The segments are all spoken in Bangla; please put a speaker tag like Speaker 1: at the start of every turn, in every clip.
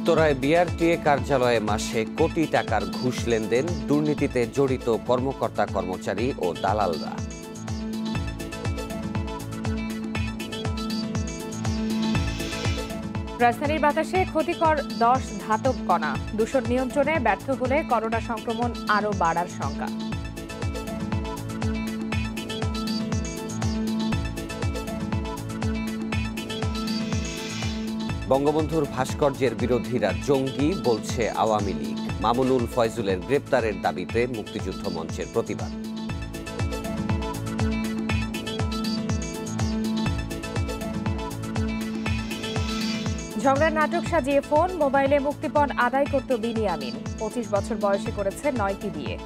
Speaker 1: উত্তরায় বিআরটিএ কার্যালয়ে মাসে কোটি টাকার ঘুষ লেনদেন, দুর্নীতিতে জড়িত কর্মকর্তা কর্মচারী ও দালালরা।
Speaker 2: রাজধানীর বাতাসে ক্ষতিকর 10 ধাতব কণা, দূষণ নিয়ন্ত্রণে ব্যর্থ হলে করোনা সংক্রমণ আরও বাড়ার শঙ্কা।
Speaker 1: বঙ্গবন্ধুর ভাস্কর্যের বিরোধীরা জঙ্গি বলছে আওয়ামী লীগ। মামুনুল ফয়জুলের গ্রেপ্তারের দাবিতে মুক্তিযুদ্ধ মঞ্চের প্রতিবাদ।
Speaker 2: ঝগড়ার নাটক সাজিয়ে ফোন, মোবাইলে মুক্তিপণ আদায় করত বিনিয়ামিন। 25 বছর বয়সে করেছে 9টি বিয়ে।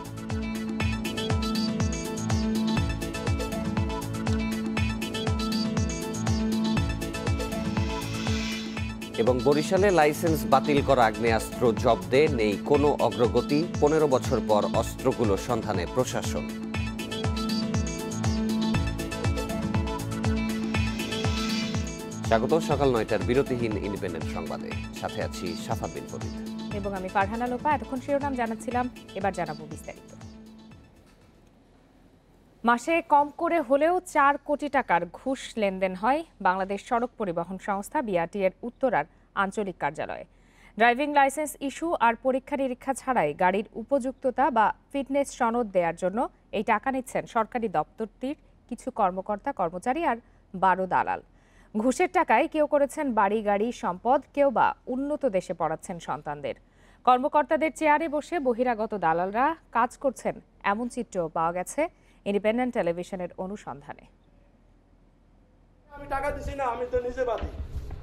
Speaker 1: এবং বরিশালে লাইসেন্স বাতিল করা আগ্নেয়াস্ত্র জব্দে নেই কোনো অগ্রগতি। 15 বছর পর অস্ত্রগুলো সন্ধানে প্রশাসন। স্বাগত সকাল 9টার বিরতিহীন ইন্ডিপেন্ডেন্ট সংবাদে। সাথে আছি সাফা বিন ফরিদ
Speaker 2: এবং আমি ফারহানা লোপা। এতক্ষণ শিরোনাম জানাচ্ছিলাম, এবার জানাবো বিস্তারিত। মাসে কম করে হলেও 4 কোটি টাকার ঘুষ লেনদেন হয় বাংলাদেশ সড়ক পরিবহন সংস্থা বিআরটিএর উত্তরার আঞ্চলিক কার্যালয়ে। ড্রাইভিং লাইসেন্স ইস্যু আর পরীক্ষা নিরীক্ষা ছাড়াই গাড়ির উপযুক্ততা বা ফিটনেস সনদ দেওয়ার জন্য এই টাকা নিচ্ছেন সরকারি দপ্তরটির কিছু কর্মকর্তা কর্মচারী আর 12 দালাল। ঘুষের টাকায় কেউ করেছেন বাড়ি গাড়ি সম্পদ, কেউ বা উন্নত দেশে পড়াচ্ছেন সন্তানদের। কর্মকর্তাদের চেয়ারে বসে বহিরাগত দালালরা কাজ করছেন, এমন চিত্রও পাওয়া গেছে ইন্ডিপেন্ডেন্ট টেলিভিশনের অনুসন্ধানে।
Speaker 3: আমি টাকা দিছি না, আমি তো নিজে বাদী।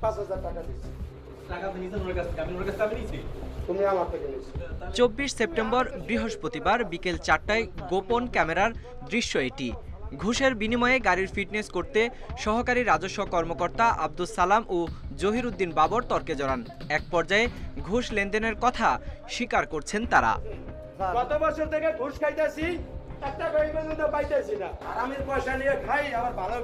Speaker 3: 5000 টাকা দিছি। টাকা তো নিছেন ওর কাছ থেকে, আমি ওর কাছ থেকে আমি নিছি। তুমি আমার থেকে নিছো।
Speaker 4: 24 সেপ্টেম্বর বৃহস্পতিবার বিকেল 4টায় গোপন ক্যামেরার দৃশ্য এটি। ঘুষের বিনিময়ে গাড়ির ফিটনেস করতে সহকারী রাজস্ব কর্মকর্তা আব্দুস সালাম ও জহির উদ্দিন বাবর তর্কে জড়ান। এক পর্যায়ে ঘুষ লেনদেনের কথা স্বীকার করছেন তারা।
Speaker 3: গত বছর থেকে ঘুষ খাইতেছি, একটা গাড়ি পর্যন্ত পাইতেছি না। আর আমি পয়সা নিয়ে খাই, আবার ভালো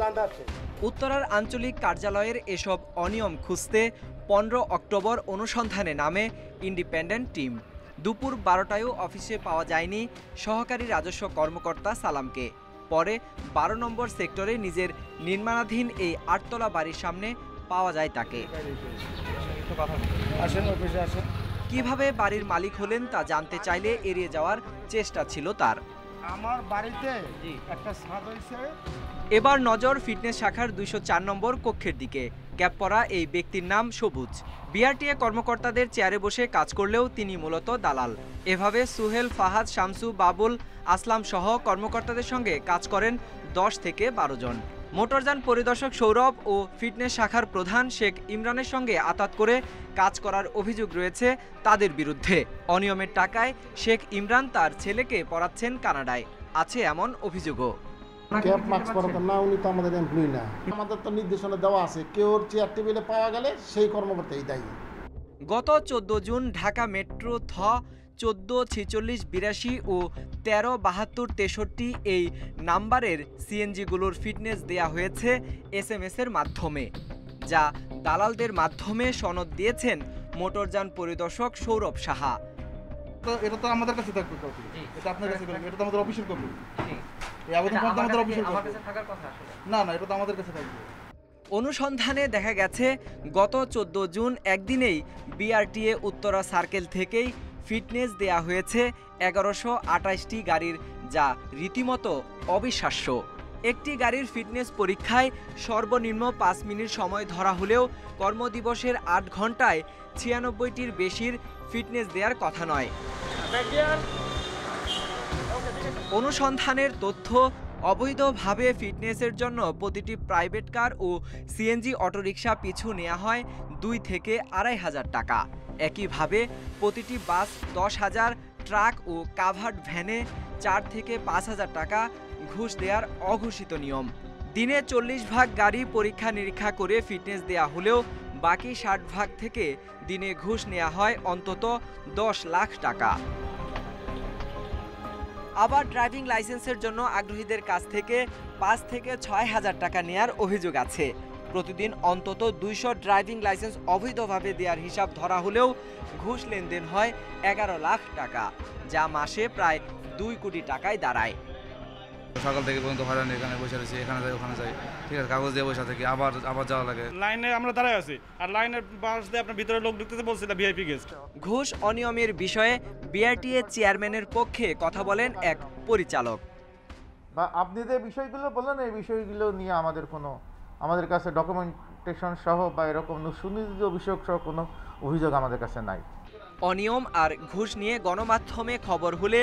Speaker 3: জানতে।
Speaker 4: উত্তরার আঞ্চলিক কার্যালয়ের এসব অনিয়ম খুঁজতে 15 অক্টোবর অনুসন্ধানে নামে ইন্ডিপেন্ডেন্ট টিম। দুপুর 12টায়ও অফিসে পাওয়া যায়নি সহকারী রাজস্ব কর্মকর্তা সালামকে। পরে 12 নম্বর সেক্টরে নিজের নির্মাণাধীন এই 8তলা বাড়ির সামনে পাওয়া যায় তাকে। কিভাবে বাড়ির মালিক হলেন তা জানতে চাইলে এড়িয়ে যাওয়ার চেষ্টা ছিল তার।
Speaker 3: আমার বাড়িতে একটা ছাদ হইছে।
Speaker 4: এবার নজর ফিটনেস শাখার 204 নম্বর কক্ষের দিকে। ক্যাপ পরা এই ব্যক্তির নাম সবুজ। বিআরটিএ কর্মকর্তাদের চেয়ারে বসে কাজ করলেও তিনি মূলত দালাল। এভাবে সুহেল, ফাহাদ, শামসু, বাবুল, আসলাম সহ কর্মকর্তাদের সঙ্গে কাজ করেন 10 থেকে 12 জন। মোটরযান পরিদর্শক সৌরভ ও ফিটনেস শাখার প্রধান শেখ ইমরানের সঙ্গে আতাত করে কাজ করার অভিযোগ রয়েছে তাদের বিরুদ্ধে। অনিয়মের টাকায় শেখ ইমরান তার ছেলেকে পড়াচ্ছেন কানাডায়, আছে এমন অভিযোগও।
Speaker 5: ক্যাপ মাস্ক পরাতে না, উনি তো আমাদের এমপ্লয়ি না। আমাদের তো নির্দেশনা দেওয়া আছে, কেউ চেয়ার টেবিলে পাওয়া গেলে সেই কর্মকর্তাই দায়ী।
Speaker 4: গত 14 জুন ঢাকা মেট্রো 14, 46, 82 ও 13, 72, 63 এই নাম্বারের সিএনজিগুলোর ফিটনেস দেয়া হয়েছে SMS এর মাধ্যমে, যা দালালদের মাধ্যমে সনদ দিয়েছেন মোটরযান পরিদর্শক সৌরভ সাহা।
Speaker 6: এটা তো আমাদের কাছে থাকবে, এটা আপনার কাছে থাকবে, এটা তো আমাদের অফিসের কপি। এই আবেদনপত্র আমাদের অফিসের কপি। না, এটা তো আমাদের কাছে থাকবে।
Speaker 4: অনুসন্ধানে দেখা গেছে গত 14 জুন একদিনেই বিআরটিএ উত্তরা সার্কেল থেকেই ফিটনেস দেয়া হয়েছে 1128টি গাড়ির, যা রীতিমতো অবিশ্বাস্য। একটি গাড়ির ফিটনেস পরীক্ষায় সর্বনিম্ন 5 মিনিট সময় ধরা হলেও কর্মদিবসের 8 ঘন্টায় 96টির বেশির ফিটনেস দেওয়ার কথা নয়। অনুসন্ধানের তথ্য, অবৈধভাবে ফিটনেসের জন্য প্রতিটি প্রাইভেট কার ও সিএনজি অটোরিকশা পিছু নেওয়া হয় 2 থেকে 2,500 টাকা। একইভাবে প্রতিটি বাস 10,000, ট্রাক ও কাভার্ড ভ্যানে 4 থেকে 5,000 টাকা ঘুষ দেওয়ার অঘোষিত নিয়ম। দিনে 40 ভাগ গাড়ি পরীক্ষা নিরীক্ষা করে ফিটনেস দেয়া হলেও বাকি 60 ভাগ থেকে দিনে ঘুষ নেওয়া হয় অন্তত 10 লাখ টাকা। আবার ড্রাইভিং লাইসেন্সের জন্য আগ্রহীদের কাছ থেকে 5 থেকে 6 হাজার টাকা নেয়ার অভিযোগ আছে। প্রতিদিন অন্তত 200 ড্রাইভিং লাইসেন্স অবৈধভাবে দেওয়ার হিসাব ধরা হলেও ঘুষ লেনদেন হয় 11 লাখ টাকা, যা মাসে প্রায় 2 কোটি টাকায় দাঁড়ায়।
Speaker 7: সকাল থেকে পর্যন্ত হয়রানি, এখানে বসে রয়েছি, এখানে যাই ওখানে যাই, ঠিক আছে, কাগজ দিয়ে বসে থাকি, আবার যাওয়া লাগে।
Speaker 8: লাইনে আমরা দাঁড়ায় আছি, আর লাইনের পাশ দিয়ে আপনার ভিতরে লোক ঢুকতে বলছিল ভিআইপি গেস্ট।
Speaker 4: ঘুষ অনিয়মের বিষয়ে বিআরটিএ চেয়ারম্যানের পক্ষে কথা বলেন এক পরিচালক।
Speaker 9: বা আপনি যে বিষয়গুলো বললেন এই বিষয়গুলো নিয়ে আমাদের কাছে ডকুমেন্টেশন সহ বা এরকম সুনির্দিষ্ট বিষয়ক সহ কোনো অভিযোগ আমাদের কাছে নাই।
Speaker 4: অনিয়ম আর ঘুষ নিয়ে গণমাধ্যমে খবর হলে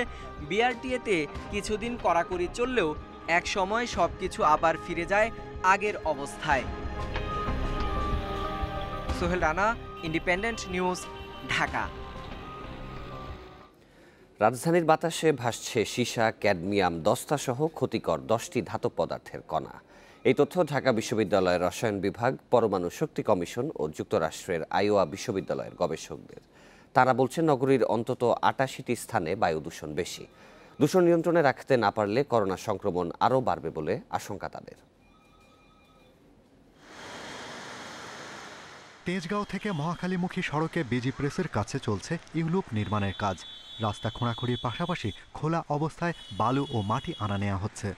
Speaker 4: বিআরটিএতে কিছুদিন কড়াকড়ি চললেও এক সময় সবকিছু আবার ফিরে যায় আগের অবস্থায়। Sohel Rana, independent News, Dhaka.
Speaker 1: রাজধানীর বাতাসে ভাসছে সীসা, ক্যাডমিয়াম, দস্তা সহ ক্ষতিকর 10টি ধাতব পদার্থের কণা। এই তথ্য ঢাকা বিশ্ববিদ্যালয়ের রসায়ন বিভাগ, পরমাণু শক্তি কমিশন ও যুক্তরাষ্ট্রের আইওয়া বিশ্ববিদ্যালয়ের গবেষকদের। তারা বলছেন নগরীর অন্তত 88টি স্থানে বায়ু দূষণ বেশি। দূষণ নিয়ন্ত্রণে রাখতে না পারলে করোনা সংক্রমণ আরও বাড়বে বলে আশঙ্কা তাদের।
Speaker 10: তেজগাঁও থেকে মহাখালীমুখী সড়কে বিজি প্রেসের কাছে চলছে ইউলুপ নির্মাণের কাজ। রাস্তা খোঁড়াখুঁড়ির পাশাপাশি খোলা অবস্থায় বালু ও মাটি আনা নেওয়া হচ্ছে।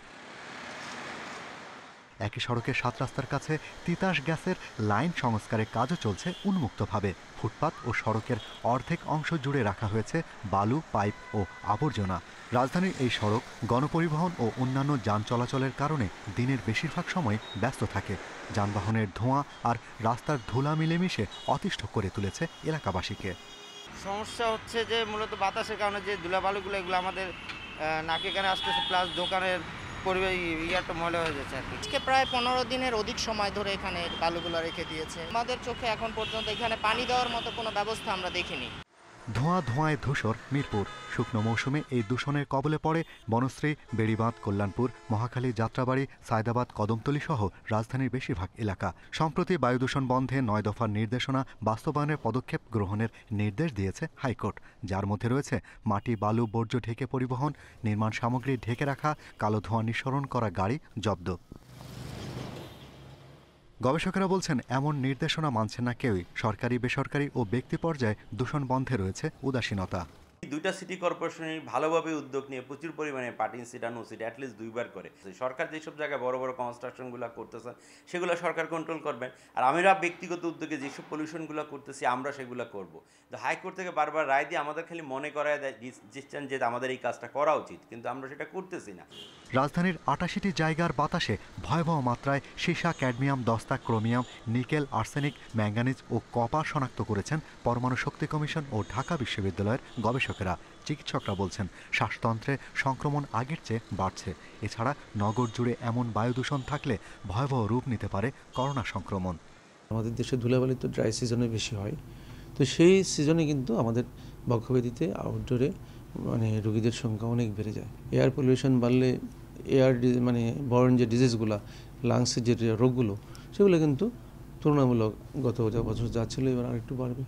Speaker 10: একই সড়কের 7 রাস্তার কাছে তিতাস গ্যাসের লাইন সংস্কারের কাজও চলছে উন্মুক্তভাবে। ফুটপাত ও সড়কের অর্ধেক অংশ জুড়ে রাখা হয়েছে বালু, পাইপ ও আবর্জনা। রাজধানীর এই সড়ক গণপরিবহন ও অন্যান্য যান চলাচলের কারণে দিনের বেশিরভাগ সময় ব্যস্ত থাকে। যানবাহনের ধোঁয়া আর রাস্তার ধুলা মিলেমিশে অতিষ্ঠ করে তুলেছে এলাকাবাসীকে।
Speaker 11: সমস্যা হচ্ছে যে মূলত বাতাসের কারণে যে ধুলাবালুগুলো এগুলো আমাদের নাকে কানে আসতেছে, প্লাস দোকানের পরিবেশ ইয়াটা ময়লা হয়ে যাচ্ছে আর কি।
Speaker 12: আজকে প্রায় 15 দিনের অধিক সময় ধরে এখানে বালুগুলো রেখে দিয়েছে। আমাদের চোখে এখন পর্যন্ত এখানে পানি দেওয়ার মতো কোনো ব্যবস্থা আমরা দেখিনি।
Speaker 10: ধোঁয়ায় ধূসর মিরপুর। শুকনো মৌসুমে এই দূষণের কবলে পড়ে বনশ্রী, বেড়িবাঁধ, কল্যাণপুর, মহাখালী, যাত্রাবাড়ি, সায়দাবাদ, কদমতলী সহ রাজধানীর বেশিরভাগ এলাকা। সম্প্রতি বায়ু দূষণ বন্ধে 9 দফার নির্দেশনা বাস্তবায়নের পদক্ষেপ গ্রহণের নির্দেশ দিয়েছে হাইকোর্ট, যার মধ্যে রয়েছে মাটি, বালু, বর্জ্য ঢেকে পরিবহন, নির্মাণ সামগ্রী ঢেকে রাখা, কালো ধোঁয়া নিঃসরণ করা গাড়ি জব্দ। গবেষকেরা বলছেন এমন নির্দেশনা মানছে না কেউই। সরকারি, বেসরকারি ও ব্যক্তি পর্যায়ে দূষণ বন্ধে রয়েছে উদাসীনতা।
Speaker 13: দুইটা সিটি কর্পোরেশনের ভালোভাবে উদ্যোগ নিয়ে প্রচুর পরিমাণে পার্টিন সিট আর নো সিট অ্যাটলিস্ট 2 বার করে। সরকার যেসব জায়গায় বড় বড় কনস্ট্রাকশনগুলো করতেছে সেগুলো সরকার কন্ট্রোল করবেন, আর আমরা ব্যক্তিগত উদ্যোগে যেসব পলিউশনগুলো করতেছি আমরা সেগুলো করব। তো হাইকোর্ট থেকে বারবার রায় দিয়ে আমাদের খালি মনে করায় দিচ্ছেন যে আমাদের এই কাজটা করা উচিত, কিন্তু আমরা সেটা করতেছি না।
Speaker 10: রাজধানীর 88টি জায়গার বাতাসে ভয়াবহ মাত্রায় সীসা, ক্যাডমিয়াম, দস্তা, ক্রোমিয়াম, নিকেল, আর্সেনিক, ম্যাঙ্গানিজ ও কপার শনাক্ত করেছেন পরমাণু শক্তি কমিশন ও ঢাকা বিশ্ববিদ্যালয়ের গবেষকেরা। চিকিৎসকরা বলছেন শ্বাসতন্ত্রে সংক্রমণ আগের চেয়ে বাড়ছে। এছাড়া নগর জুড়ে এমন বায়ু দূষণ থাকলে ভয়াবহ রূপ নিতে পারে করোনা সংক্রমণ।
Speaker 14: আমাদের দেশে ধুলাবালি তো ড্রাই সিজনে বেশি হয়, তো সেই সিজনে কিন্তু আমাদের বক্ষব্যাধিতে আউটডোরে রোগীদের সংখ্যা অনেক বেড়ে যায়। এয়ার পলিউশন বাড়লে বর্ন যে ডিজিজগুলো, লাংসের যে রোগগুলো, সেগুলো কিন্তু তুলনামূলক গত বছর যা ছিল এবার আরেকটু বাড়বে।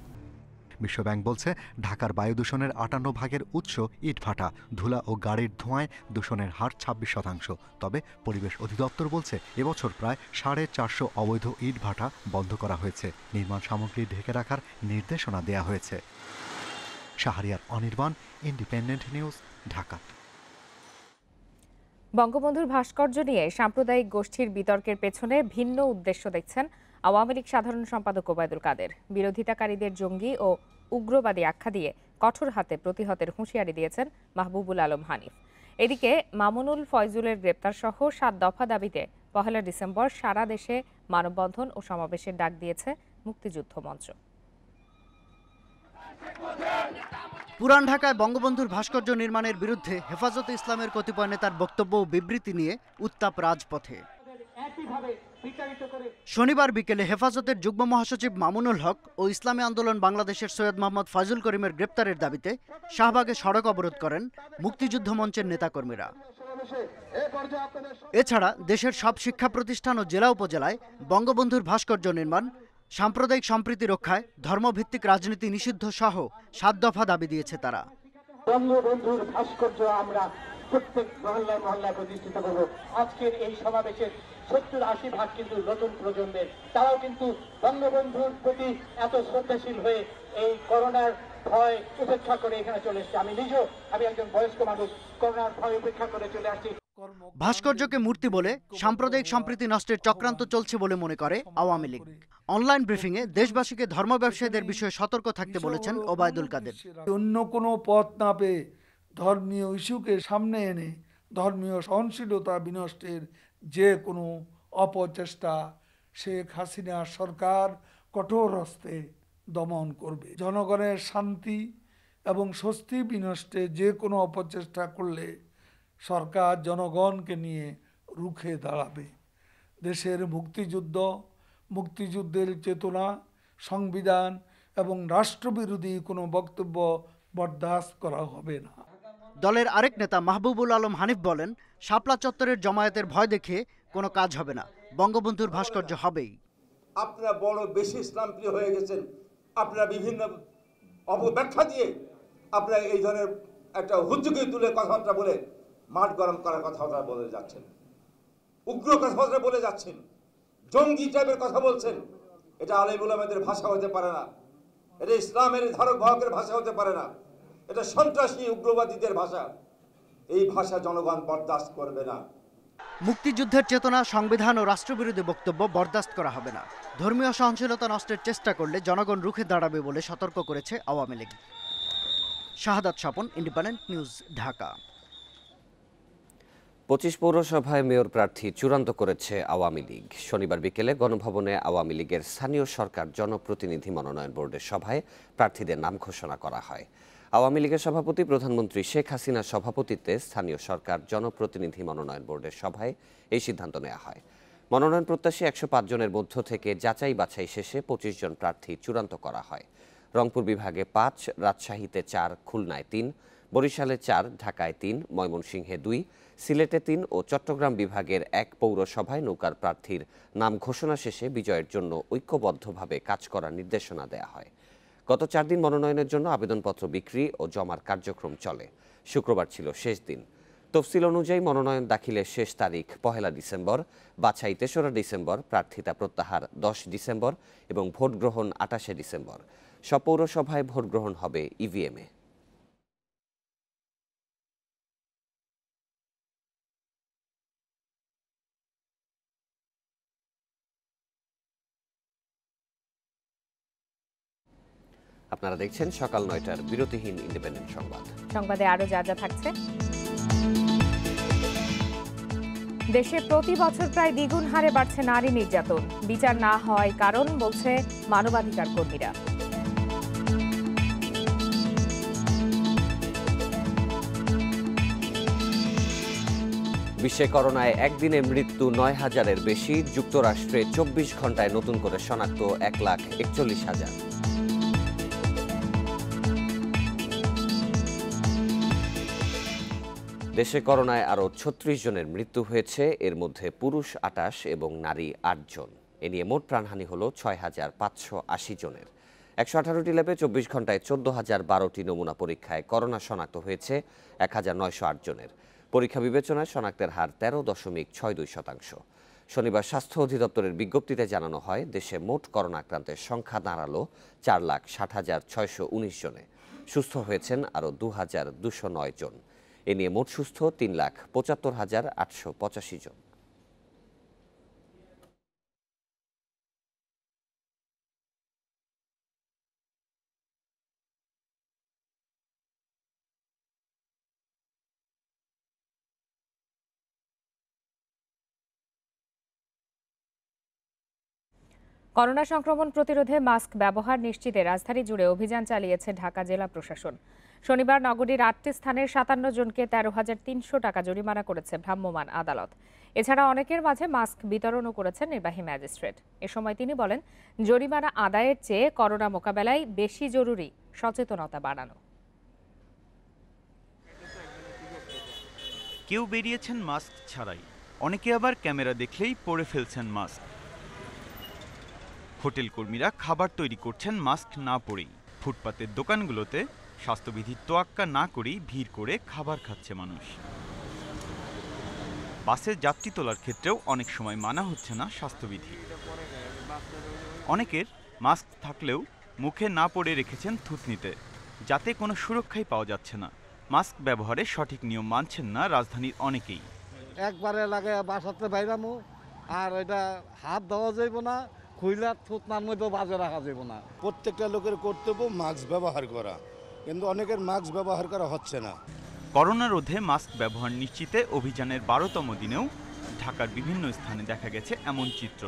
Speaker 10: বিশ্বব্যাংক বলছে ঢাকার বায়ু দূষণের 58 ভাগের উৎস ইটভাটা, ধুলা ও গাড়ির ধোঁয়ায় দূষণের হার 26%। তবে পরিবেশ অধিদপ্তর বলছে এবছর প্রায় 450 অবৈধ ইটভাটা বন্ধ করা হয়েছে। নির্মাণ সামগ্রী ঢেকে রাখার নির্দেশনা দেয়া হয়েছে। Shahriar Anirban, independent News, Dhaka.
Speaker 2: বঙ্গবন্ধুর ভাস্কর্য নিয়ে সাম্প্রদায়িক গোষ্ঠীর বিতর্কের পেছনে ভিন্ন উদ্দেশ্য দেখছেন আওয়ামী লীগ সাধারণ সম্পাদক ওবায়দুল কাদের। বিরোধিতাকারীদের জঙ্গি ও উগ্রবাদী আখ্যা দিয়ে কঠোর হাতে প্রতিহতের হুঁশিয়ারি দিয়েছেন মাহবুবুল আলম হানিফ। এদিকে মামুনুল ফয়জুলের গ্রেপ্তার সহ 7 দফা দাবিতে 1 ডিসেম্বর সারা দেশে মানববন্ধন ও সমাবেশের ডাক দিয়েছে মুক্তিযুদ্ধ মঞ্চ।
Speaker 15: পুরান ঢাকায় বঙ্গবন্ধুর ভাস্কর্য নির্মাণের বিরুদ্ধে হেফাজতে ইসলামের কতিপয় নেতার বক্তব্য ও বিবৃতি নিয়ে উত্তাপ রাজপথে। শনিবার বিকেলে হেফাজতের যুগ্ম মহাসচিব মামুনুল হক ও ইসলামী আন্দোলন বাংলাদেশের সৈয়দ মোহাম্মদ ফয়জুল করিমের গ্রেপ্তারের দাবিতে শাহবাগে সড়ক অবরোধ করেন মুক্তিযুদ্ধ মঞ্চের নেতাকর্মীরা। এছাড়া দেশের সব শিক্ষা প্রতিষ্ঠান ও জেলা উপজেলায় বঙ্গবন্ধুর ভাস্কর্য নির্মাণ, সাম্প্রদায়িক সম্প্রীতি রক্ষায় ধর্মভিত্তিক রাজনীতি নিষিদ্ধ সহ 7 দফা দাবি দিয়েছে তারা।
Speaker 16: বঙ্গবন্ধুর ভাস্কর্য আমরা প্রত্যেক মহল্লায় মহল্লায় প্রতিষ্ঠিত করব। আজকের এই সমাবেশের 70-80 ভাগ কিন্তু নতুন প্রজন্মের, তারাও কিন্তু বঙ্গবন্ধুর প্রতি এত শ্রদ্ধাশীল হয়ে এই করোনার ভয় উপেক্ষা করে এখানে চলে এসেছে। আমি একজন বয়স্ক মানুষ, করোনার ভয় উপেক্ষা করে চলে আসছি।
Speaker 15: ভাস্কর্যকে মূর্তি বলে সাম্প্রদায়িক সম্প্রীতি নষ্টের চক্রান্ত চলছে বলে মনে করে আওয়ামী লীগ। অনলাইন ব্রিফিংয়ে দেশবাসীকে ধর্ম ব্যবসায়ীদের বিষয়ে সতর্ক থাকতে বলেছেন ওবায়দুল কাদের।
Speaker 17: অন্য কোনো পথ না পেয়ে ধর্মীয় ইস্যুকে সামনে এনে ধর্মীয় সহনশীলতা বিনষ্টের যে কোনো অপচেষ্টা শেখ হাসিনা সরকার কঠোর হস্তে দমন করবে। জনগণের শান্তি এবং স্বস্তি বিনষ্টে যে কোনো অপচেষ্টা করলে সরকার জনগণকে নিয়ে রুখে দাঁড়াবে। দেশের মুক্তিযুদ্ধের চেতনা, সংবিধান এবং রাষ্ট্রবিরোধী কোনো বক্তব্য বরদাস্ত করা হবে না।
Speaker 15: দলের আরেক নেতা মাহবুবুল আলম হানিফ বলেন, শাপলা চত্বরের জমায়েতের ভয় দেখে কোনো কাজ হবে না, বঙ্গবন্ধুর ভাস্কর্য হবেই।
Speaker 18: আপনারা বড় বেশি ইসলামপ্রিয় হয়ে গেছেন, আপনারা বিভিন্ন অপব্যাখ্যা দিয়ে আপনারা এই ধরনের একটা হুজ্জুকে তুলে কথাবার্তা বলে মাঠ গরম করার কথাবার্তা বলে যাচ্ছেন, উগ্র কথাবার্তা বলে যাচ্ছেন, জঙ্গি টাইপের কথা বলছেন। এটা আলেমুল আমাদের ভাষা হতে পারে না, এটা ইসলামের ধারক বাহকের ভাষা হতে পারে না, এটা সন্ত্রাসী উগ্রবাদীদের ভাষা। এই ভাষা জনগণ বরদাস্ত করবে না।
Speaker 15: মুক্তিযুদ্ধের চেতনা, সংবিধান ও রাষ্ট্রবিরোধী বক্তব্য বরদাস্ত করা হবে না। ধর্মীয় সহনশীলতা নষ্টের চেষ্টা করলে জনগণ রুখে দাঁড়াবে বলে সতর্ক করেছে আওয়ামী লীগ। শাহাদাত স্বপন, ইন্ডিপেন্ডেন্ট নিউজ, ঢাকা।
Speaker 1: 25 পৌরসভায় মেয়র প্রার্থী চূড়ান্ত করেছে আওয়ামী লীগ। শনিবার বিকেলে গণভবনে আওয়ামী লীগের স্থানীয় সরকার জনপ্রতিনিধি মনোনয়ন বোর্ডের সভায় প্রার্থীদের নাম ঘোষণা করা হয়। আওয়ামী লীগের সভাপতি প্রধানমন্ত্রী শেখ হাসিনার সভাপতিত্বে স্থানীয় সরকার জনপ্রতিনিধি মনোনয়ন বোর্ডের সভায় এই সিদ্ধান্ত নেওয়া হয়। মনোনয়ন প্রত্যাশী 105 জনের মধ্য থেকে যাচাই বাছাই শেষে 25 জন প্রার্থী চূড়ান্ত করা হয়। রংপুর বিভাগে 5, রাজশাহীতে 4, খুলনায় 3, বরিশালে 4, ঢাকায় 3, ময়মনসিংহে 2, সিলেটে 3 ও চট্টগ্রাম বিভাগের 1 পৌরসভায় নৌকার প্রার্থীর নাম ঘোষণা শেষে বিজয়ের জন্য ঐক্যবদ্ধভাবে কাজ করার নির্দেশনা দেয়া হয়। গত 4 দিন মনোনয়নের জন্য আবেদনপত্র বিক্রি ও জমার কার্যক্রম চলে। শুক্রবার ছিল শেষ দিন। তফসিল অনুযায়ী মনোনয়ন দাখিলের শেষ তারিখ 1 ডিসেম্বর, বাছাই 3 ডিসেম্বর, প্রার্থিতা প্রত্যাহার 10 ডিসেম্বর এবং ভোট গ্রহণ 28 ডিসেম্বর। সব পৌরসভায় ভোট গ্রহণ হবে ইভিএমে। আপনারা দেখছেন সকাল 9টার বিরতিহীন ইন্ডিপেন্ডেন্ট সংবাদ।
Speaker 2: সংবাদে আরো যা যা থাকছে। দেশে প্রতি বছর প্রায় দ্বিগুণ হারে বাড়ছে নারী নির্যাতন। বিচার না হওয়ার কারণ বলছে মানবাধিকার কর্মীরা।
Speaker 1: বিশ্বে করোনায় একদিনে মৃত্যু 9,000-এর বেশি। যুক্তরাষ্ট্রে 24 ঘন্টায় নতুন করে শনাক্ত 1,41,000। দেশে করোনায় আরও 36 জনের মৃত্যু হয়েছে, এর মধ্যে পুরুষ 28 এবং নারী 8 জন। এ নিয়ে মোট প্রাণহানি হল 6,580 জনের। 118টি ল্যাবে 24 ঘন্টায় 14,012টি নমুনা পরীক্ষায় করোনা শনাক্ত হয়েছে 1,908 জনের। পরীক্ষা বিবেচনায় শনাক্তের হার 13.62%। শনিবার স্বাস্থ্য অধিদপ্তরের বিজ্ঞপ্তিতে জানানো হয়, দেশে মোট করোনা আক্রান্তের সংখ্যা দাঁড়ালো 4,60,619 জনে। সুস্থ হয়েছেন আরও 2,209 জন। এ নিয়ে মোট সুস্থ 3,75,885 জন।
Speaker 2: করোনা সংক্রমণ প্রতিরোধে মাস্ক ব্যবহার নিশ্চিতে রাজধানী জুড়ে অভিযান চালিয়েছে ঢাকা জেলা প্রশাসন। শনিবার নগরীর 8টি স্থানের 57 জনকে 13,300 টাকা জরিমানা করেছে ভ্রাম্যমাণ আদালত। এছাড়া অনেকের মাঝে মাস্ক বিতরণও করেছেন নির্বাহী ম্যাজিস্ট্রেট। এ সময় তিনি বলেন, জরিমানা আদায়ের চেয়ে করোনা মোকাবেলায় বেশি জরুরি সচেতনতা বাড়ানো।
Speaker 19: কেউ বেরিয়েছেন মাস্ক ছাড়াই, অনেকে আবার ক্যামেরা দেখলেই পরে ফেলছেন মাস্ক। হোটেল কর্মীরা খাবার তৈরি করছেন মাস্ক না পরেই। ফুটপাতের দোকানগুলোতে স্বাস্থ্যবিধির তোয়াক্কা না করেই ভিড় করে খাবার খাচ্ছে মানুষ। বাসে যাত্রী তোলার ক্ষেত্রেও অনেক সময় মানা হচ্ছে না স্বাস্থ্যবিধি। অনেকের মাস্ক থাকলেও মুখে না পড়ে রেখেছেন থুতনিতে, যাতে কোনো সুরক্ষাই পাওয়া যাচ্ছে না। মাস্ক ব্যবহারে সঠিক নিয়ম মানছেন না রাজধানীর অনেকেই।
Speaker 20: একবারে লাগে বাসাতে বাইরামু, আর এটা হাত দেওয়া যাইব না, খুইলা থুতনার মধ্যে বাজে রাখা যাইব না।
Speaker 21: প্রত্যেকটা লোকের কর্তব্য মাস্ক ব্যবহার করা, কিন্তু অনেকের মাস্ক ব্যবহার করা হচ্ছে না।
Speaker 19: করোনা রোধে মাস্ক ব্যবহার নিশ্চিতে অভিযানের 12তম দিনেও ঢাকার বিভিন্ন স্থানে দেখা গেছে এমন চিত্র।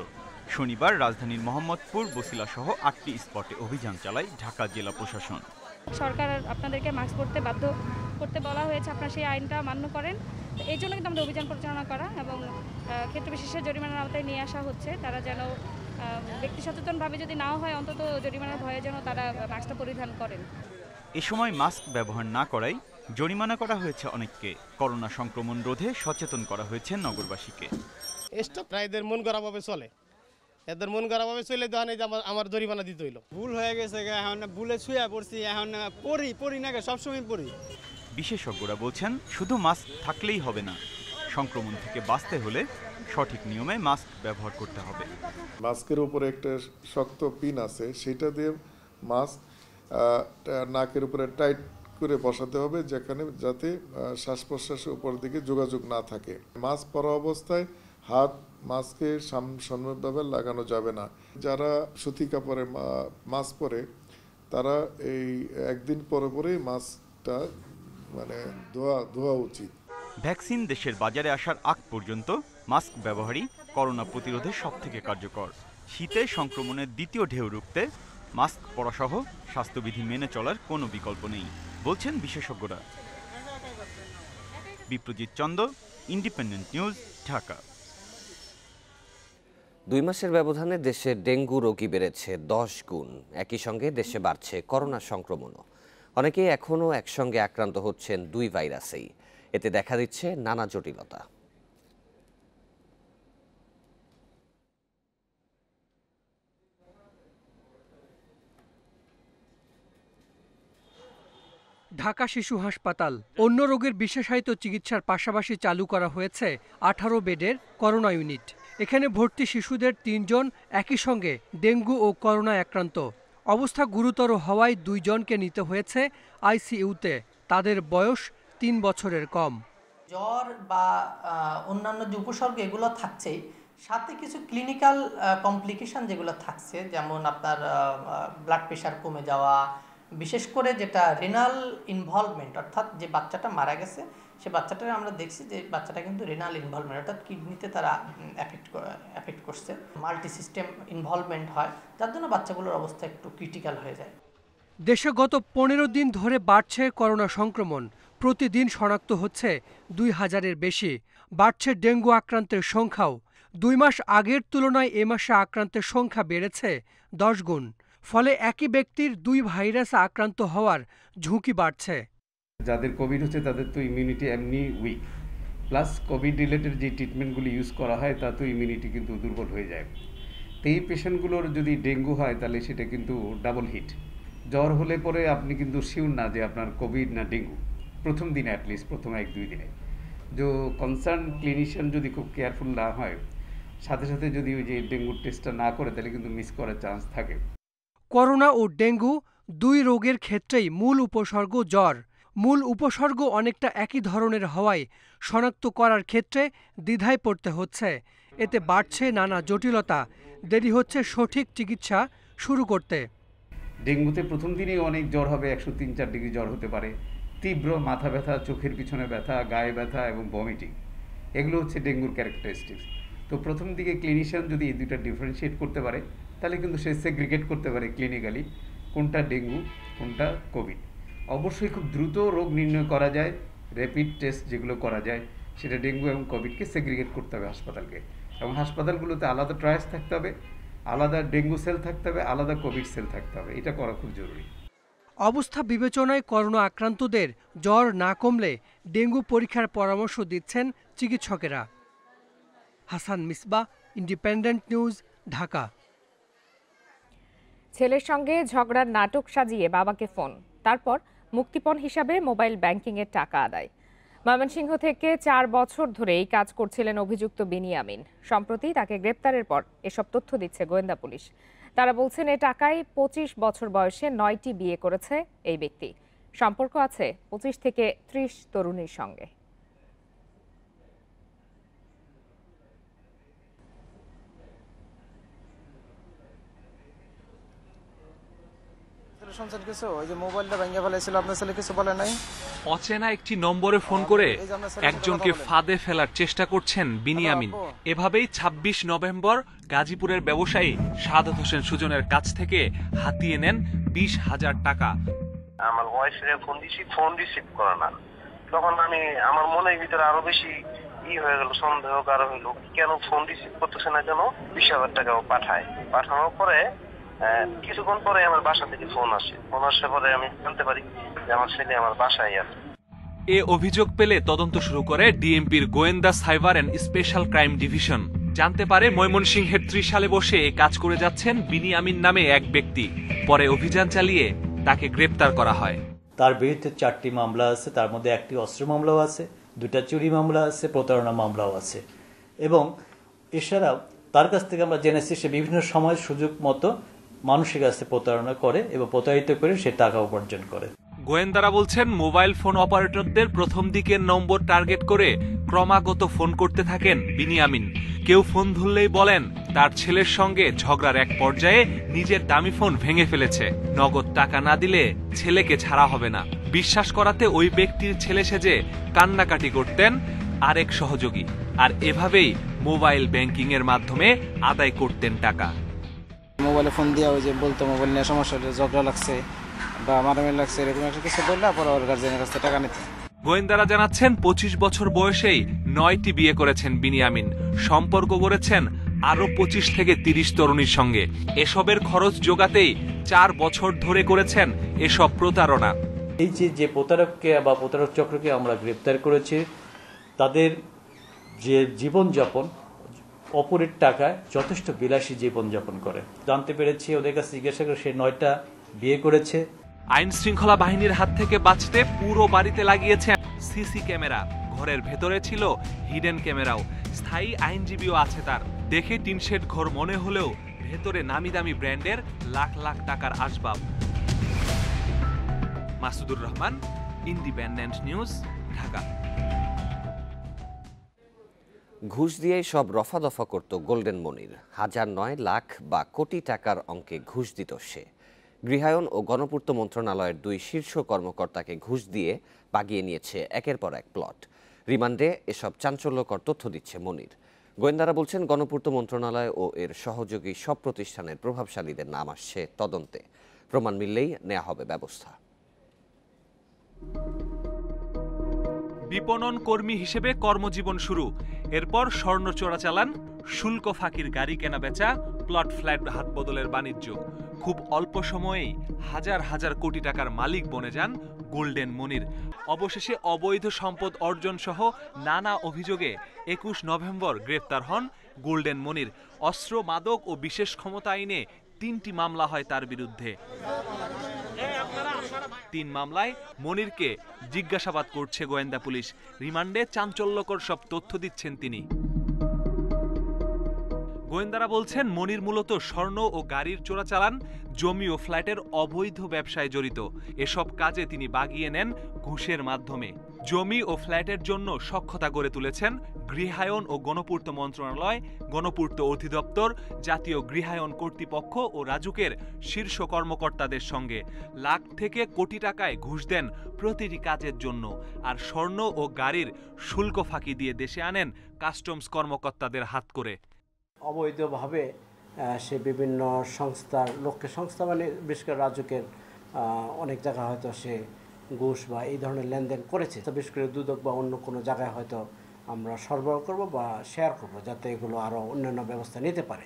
Speaker 19: শনিবার রাজধানীর মোহাম্মদপুর, বছিলা সহ 8টি স্পটে অভিযান চালায় ঢাকা জেলা প্রশাসন।
Speaker 22: সরকার আপনাদেরকে মাস্ক পরতে বাধ্য করতে বলা হয়েছে, আপনারা সেই আইনটা মান্য করেন। এই জন্য কিন্তু আমাদের অভিযান পরিচালনা করা এবং ক্ষেত্র বিশেষে জরিমানার আওতায় নিয়ে আসা হচ্ছে। তারা যেন ব্যক্তি সচেতনভাবে যদি নাও হয়, অন্তত জরিমানার ভয়ে যেন তারা মাস্কটা পরিধান করেন।
Speaker 19: এ সময় মাস্ক ব্যবহার না করায় জরিমানা করা হয়েছে অনেককে। করোনা সংক্রমণ রোধে সচেতন করা হয়েছে নগরবাসীকে।
Speaker 23: স্টপ এদের মন গড়াভাবে চলে, এদের মন গড়াভাবে চলে দেওয়া নেই যে আমার জরিমানা দিতে হইলো। ভুল হয়ে গেছে, এখন ভুলে শুয়ে পড়ছি, এখন পড়ি না, সবসময় পড়ি।
Speaker 19: বিশেষজ্ঞরা বলছেন শুধু মাস্ক থাকলেই হবে না, সংক্রমণ থেকে বাঁচতে হলে সঠিক নিয়মে মাস্ক ব্যবহার করতে হবে।
Speaker 24: মাস্কের উপরে একটা শক্ত পিন আছে, সেটা দিয়ে মাস্ক নাকের উপরে টাইট করে বসাতে হবে, যেখানে যাতে শ্বাস প্রশ্বাসের উপর দিকে যোগাযোগ না থাকে। মাস্ক পরা অবস্থায় হাত মাস্কে সম্পূর্ণভাবে লাগানো যাবে না। যারা সুতি কাপড়ে মাস্ক পরে তারা এই একদিন পরে পরে মাস্কটা ধোয়া উচিত।
Speaker 19: ভ্যাকসিন দেশের বাজারে আসার আগ পর্যন্ত মাস্ক ব্যবহারই করোনা প্রতিরোধে সবথেকে কার্যকর। শীতে সংক্রমণের দ্বিতীয় ঢেউ রুখতে মাস্ক পরাসহ স্বাস্থ্যবিধি মেনে চলার কোনো বিকল্প নেই বলছেন বিশেষজ্ঞরা। Biprajit Chanda, Independent News, Dhaka.
Speaker 1: 2 মাসের ব্যবধানে দেশে ডেঙ্গু রোগী বেড়েছে 10 গুণ। একই সঙ্গে দেশে বাড়ছে করোনা সংক্রমণও। অনেকেই এখনও একসঙ্গে আক্রান্ত হচ্ছেন 2 ভাইরাসেই। এতে দেখা দিচ্ছে নানা জটিলতা।
Speaker 25: ঢাকা শিশু হাসপাতাল অন্য রোগের বিশেষায়িত চিকিৎসার পাশাপাশি চালু করা হয়েছে 18 বেডের করোনা ইউনিট। এখানে ভর্তি শিশুদের 3 জন একই সঙ্গে ডেঙ্গু ও করোনায় আক্রান্ত। অবস্থা গুরুতর হওয়ায় 2 জনকে নিতে হয়েছে আইসিইউতে। তাদের বয়স 3 বছরের কম।
Speaker 26: জ্বর বা অন্যান্য যে উপসর্গ এগুলো থাকছেই, সাথে কিছু ক্লিনিক্যাল কমপ্লিকেশন যেগুলো থাকছে, যেমন আপনার ব্লাড প্রেশার কমে যাওয়া, বিশেষ করে যেটা রেনাল ইনভলভমেন্ট, অর্থাৎ যে বাচ্চাটা মারা গেছে সে বাচ্চাটা আমরা দেখছি যে বাচ্চাটা কিন্তু রেনাল ইনভলভমেন্ট অর্থাৎ কিডনিতে তারা এফেক্ট করছে, মাল্টি সিস্টেম ইনভলভমেন্ট হয়, যার জন্য বাচ্চাগুলোর অবস্থা একটু ক্রিটিক্যাল হয়ে যায়।
Speaker 25: দেশে গত 15 দিন ধরে বাড়ছে করোনা সংক্রমণ। প্রতিদিন শনাক্ত হচ্ছে 2000-এর বেশি। বাড়ছে ডেঙ্গু আক্রান্তের সংখ্যাও। 2 মাস আগের তুলনায় এ মাসে আক্রান্তের সংখ্যা বেড়েছে 10 গুণ। ফলে একই ব্যক্তির 2 ভাইরাসে আক্রান্ত হওয়ার ঝুঁকি বাড়ছে।
Speaker 27: যাদের কোভিড হচ্ছে তাদের তো ইমিউনিটি এমনি উইক, প্লাস কোভিড রিলেটেড যে ট্রিটমেন্টগুলি ইউজ করা হয় তা তো ইমিউনিটি কিন্তু দুর্বল হয়ে যায়। তো এই পেশেন্টগুলোর যদি ডেঙ্গু হয় তাহলে সেটা কিন্তু ডাবল হিট। জ্বর হলে পরে আপনি কিন্তু শিওর না যে আপনার কোভিড না ডেঙ্গু প্রথম দিনে, অ্যাটলিস্ট প্রথম 1-2 দিনে। যে কনসার্ন ক্লিনিশিয়ান যদি খুব কেয়ারফুল না হয়, সাথে সাথে যদি ওই যে ডেঙ্গুর টেস্টটা না করে, তাহলে কিন্তু মিস করার চান্স থাকে।
Speaker 25: করোনা ও ডেঙ্গু 2 রোগের ক্ষেত্রেই মূল উপসর্গ জ্বর। মূল উপসর্গ অনেকটা একই ধরনের হওয়ায় শনাক্ত করার ক্ষেত্রে দ্বিধায় পড়তে হচ্ছে। এতে বাড়ছে নানা জটিলতা, দেরি হচ্ছে সঠিক চিকিৎসা শুরু করতে।
Speaker 27: ডেঙ্গুতে প্রথম দিনেই অনেক জ্বর হবে, 103-4 ডিগ্রি জ্বর হতে পারে, তীব্র মাথা ব্যথা, চোখের পিছনে ব্যথা, গায়ে ব্যথা এবং ভমিটিং, এগুলো হচ্ছে ডেঙ্গুর ক্যারেক্টারিস্টিক্স। তো প্রথম দিকে ক্লিনিশিয়ান যদি এই দুইটা ডিফারেন্সিয়েট করতে পারে, তাহলে কিন্তু সে সেগ্রিগেট করতে পারে ক্লিনিক্যালি কোনটা ডেঙ্গু কোনটা কোভিড। অবশ্যই খুব দ্রুত রোগ নির্ণয় করা যায়, র্যাপিড টেস্ট যেগুলো করা যায়, সেটা ডেঙ্গু এবং কোভিডকে সেগ্রিগেট করতে হবে হাসপাতালকে, এবং হাসপাতালগুলোতে আলাদা ট্রায়াস থাকতে হবে, আলাদা ডেঙ্গু সেল থাকতে হবে, আলাদা কোভিড সেল থাকতে হবে। এটা করা খুব জরুরি।
Speaker 25: অবস্থা বিবেচনায় করোনা আক্রান্তদের জ্বর না কমলে ডেঙ্গু পরীক্ষার পরামর্শ দিচ্ছেন চিকিৎসকেরা। Hasan Misbah, independent News, Dhaka.
Speaker 2: ছেলের সঙ্গে ঝগড়ার নাটক সাজিয়ে বাবাকে ফোন, তারপর মুক্তিপণ হিসাবে মোবাইল ব্যাংকিংয়ের টাকা আদায়। ময়মনসিংহ থেকে 4 বছর ধরে এই কাজ করছিলেন অভিযুক্ত বিনিয়ামিন। সম্প্রতি তাকে গ্রেপ্তারের পর এসব তথ্য দিচ্ছে গোয়েন্দা পুলিশ। তারা বলছেন এ টাকায় 25 বছর বয়সে 9টি বিয়ে করেছে এই ব্যক্তি। সম্পর্ক আছে 25 থেকে 30 তরুণীর সঙ্গে।
Speaker 3: অচেনা একটি নম্বরে ফোন করে একজনকে ফাঁদে ফেলার চেষ্টা করছেন বিনিয়ামিন। এভাবেই 26 নভেম্বর গাজীপুরের ব্যবসায়ী সাদত হোসেন সুজনের কাছ থেকে হাতিয়ে নেন 20,000 টাকা।
Speaker 4: আমার ওয়াইফের ফোন রিসিভ করে না, তখন আমার মনের ভিতরে আরো বেশি হয়ে গেল, সন্দেহ কারো হইলো কেন ফোন রিসিভ করতেছে না, কেন 20,000 টাকাও পাঠানোর পরে কিছুক্ষণ পরে আমার বাসা থেকে ফোন আসার পরে আমি জানতে পারি যে আমার ছেলে আমার বাসায় আছে।
Speaker 3: এ অভিযোগ পেলে তদন্ত শুরু করে ডিএমপির গোয়েন্দা cyber and special crime division. জানতে পারে ময়মনসিংহের ত্রিশালে বসে এ কাজ করে যাচ্ছেন বিনিয়ামিন নামে এক ব্যক্তি। পরে অভিযান চালিয়ে তাকে গ্রেপ্তার করা হয়।
Speaker 5: তার বিরুদ্ধে 4টি মামলা আছে, তার মধ্যে একটি অস্ত্র মামলাও আছে, 2টা চুরি মামলা আছে, প্রতারণা মামলাও আছে। এবং এছাড়াও তার কাছ থেকে আমরা জেনেছি সে বিভিন্ন সময় সুযোগ মতো মানুষের কাছে প্রতারণা করে এবং প্রতারিত করে সে টাকা উপার্জন করে।
Speaker 3: গোয়েন্দারা বলছেন মোবাইল ফোন অপারেটরদের প্রথম দিকের নম্বর টার্গেট করে ক্রমাগত ফোন করতে থাকেন বিনিয়ামিন। কেউ ফোন ধরলেই বলেন তার ছেলের সঙ্গে ঝগড়ার এক পর্যায়ে নিজের দামি ফোন ভেঙে ফেলেছে, নগদ টাকা না দিলে ছেলেকে ছাড়া হবে না। বিশ্বাস করাতে ওই ব্যক্তির ছেলে সেজে কান্নাকাটি করতেন আরেক সহযোগী, আর এভাবেই মোবাইল ব্যাংকিং এর মাধ্যমে আদায় করতেন টাকা।
Speaker 6: মোবাইলে ফোন দিয়ে ওই যে বলতো মোবাইল নিয়ে সমস্যা, ঝগড়া লাগছে বা মারামারি লাগছে, এরকম একটা কিছু বললে পরে ওর গার্জেনের কাছে টাকা নিতে।
Speaker 3: গোয়েন্দারা জানাচ্ছেন 25 বছর বয়সেই 9টি বিয়ে করেছেন বিনিয়ামিন। সম্পর্ক গড়েছেন আরো 25 থেকে 30 তরুণীর সঙ্গে। এসবের খরচ জোগাতেই 4 বছর ধরে করেছেন এসব প্রতারণা।
Speaker 5: এই যে প্রতারককে বা প্রতারক চক্রকে আমরা গ্রেপ্তার করেছি, তাদের যে জীবনযাপন অপরের টাকায় যথেষ্ট বিলাসী জীবনযাপন করে। জানতে পেরেছি ওদের কাছে জিজ্ঞাসা করে সে 9টা বিয়ে করেছে।
Speaker 3: আইন শৃঙ্খলা বাহিনীর হাত থেকে বাঁচতে পুরো বাড়িতে লাগিয়েছে সিসি ক্যামেরা। ঘরের ভেতরে ছিল হিডেন ক্যামেরাও। স্থায়ী আইনজীবীও আছে তার। দেখে টিনশেড ঘর মনে হলেও ভেতরে নামি দামি ব্র্যান্ডের লাখ লাখ টাকার আসবাব। Masudur Rahman, independent News, Dhaka.
Speaker 1: ঘুষ দিয়েই সব রফা দফা করত গোল্ডেন মনির। হাজার নয়, লাখ বা কোটি টাকার অঙ্কে ঘুষ দিত সে। গৃহায়ন ও গণপূর্ত মন্ত্রণালয়ের 2 শীর্ষ কর্মকর্তাকে ঘুষ দিয়ে বাগিয়ে নিয়েছে একের পর এক প্লট। রিমান্ডে এসব চাঞ্চল্যকর তথ্য দিচ্ছে মনির। গোয়েন্দারা বলছেন গণপূর্ত মন্ত্রণালয় ও এর সহযোগী সব প্রতিষ্ঠানের প্রভাবশালীদের নাম আসছে তদন্তে। প্রমাণ মিললেই নেওয়া হবে ব্যবস্থা।
Speaker 3: বিপণন কর্মী হিসেবে কর্মজীবন শুরু। এরপর স্বর্ণ চোরাচালান, শুল্ক ফাঁকির গাড়ি কেনা বেচা, প্লট ফ্ল্যাট হাত বদলের বাণিজ্য। খুব অল্প সময়েই হাজার হাজার কোটি টাকার মালিক বনে যান গোল্ডেন মনির। অবশেষে অবৈধ সম্পদ অর্জন সহ নানা অভিযোগে 21 নভেম্বর গ্রেপ্তার হন গোল্ডেন মনির। অস্ত্র, মাদক ও বিশেষ ক্ষমতা আইনে 3টি মামলা হয় তার বিরুদ্ধে। 3 মামলায় মনিরকে জিজ্ঞাসাবাদ করছে গোয়েন্দা পুলিশ। রিমান্ডে চাঞ্চল্যকর সব তথ্য দিচ্ছেন তিনি। গোয়েন্দারা বলছেন মনির মূলত স্বর্ণ ও গাড়ির চোরাচালান, জমি ও ফ্ল্যাটের অবৈধ ব্যবসায় জড়িত। এসব কাজে তিনি বাগিয়ে নেন ঘুষের মাধ্যমে। জমি ও ফ্ল্যাটের জন্য সক্ষতা গড়ে তুলেছেন গৃহায়ন ও গণপূর্ত মন্ত্রণালয়, গণপূর্ত অধিদপ্তর, জাতীয় গৃহায়ন কর্তৃপক্ষ ও রাজুকের শীর্ষ কর্মকর্তাদের সঙ্গে। লাখ থেকে কোটি টাকায় ঘুষ দেন প্রতিটি কাজের জন্য। আর স্বর্ণ ও গাড়ির শুল্ক ফাঁকি দিয়ে দেশে আনেন কাস্টমস কর্মকর্তাদের হাত করে।
Speaker 7: অবৈধভাবে সে বিভিন্ন সংস্থার সংস্থা মানে বিশেষ করে রাজুকের অনেক জায়গায় হয়তো সে ঘুষ বা এই ধরনের লেনদেন করেছে। তো বিশেষ করে দুদক বা অন্য কোনো জায়গায় হয়তো আমরা সরবরাহ করব বা শেয়ার করব, যাতে এগুলো আরও অন্যান্য ব্যবস্থা নিতে পারে।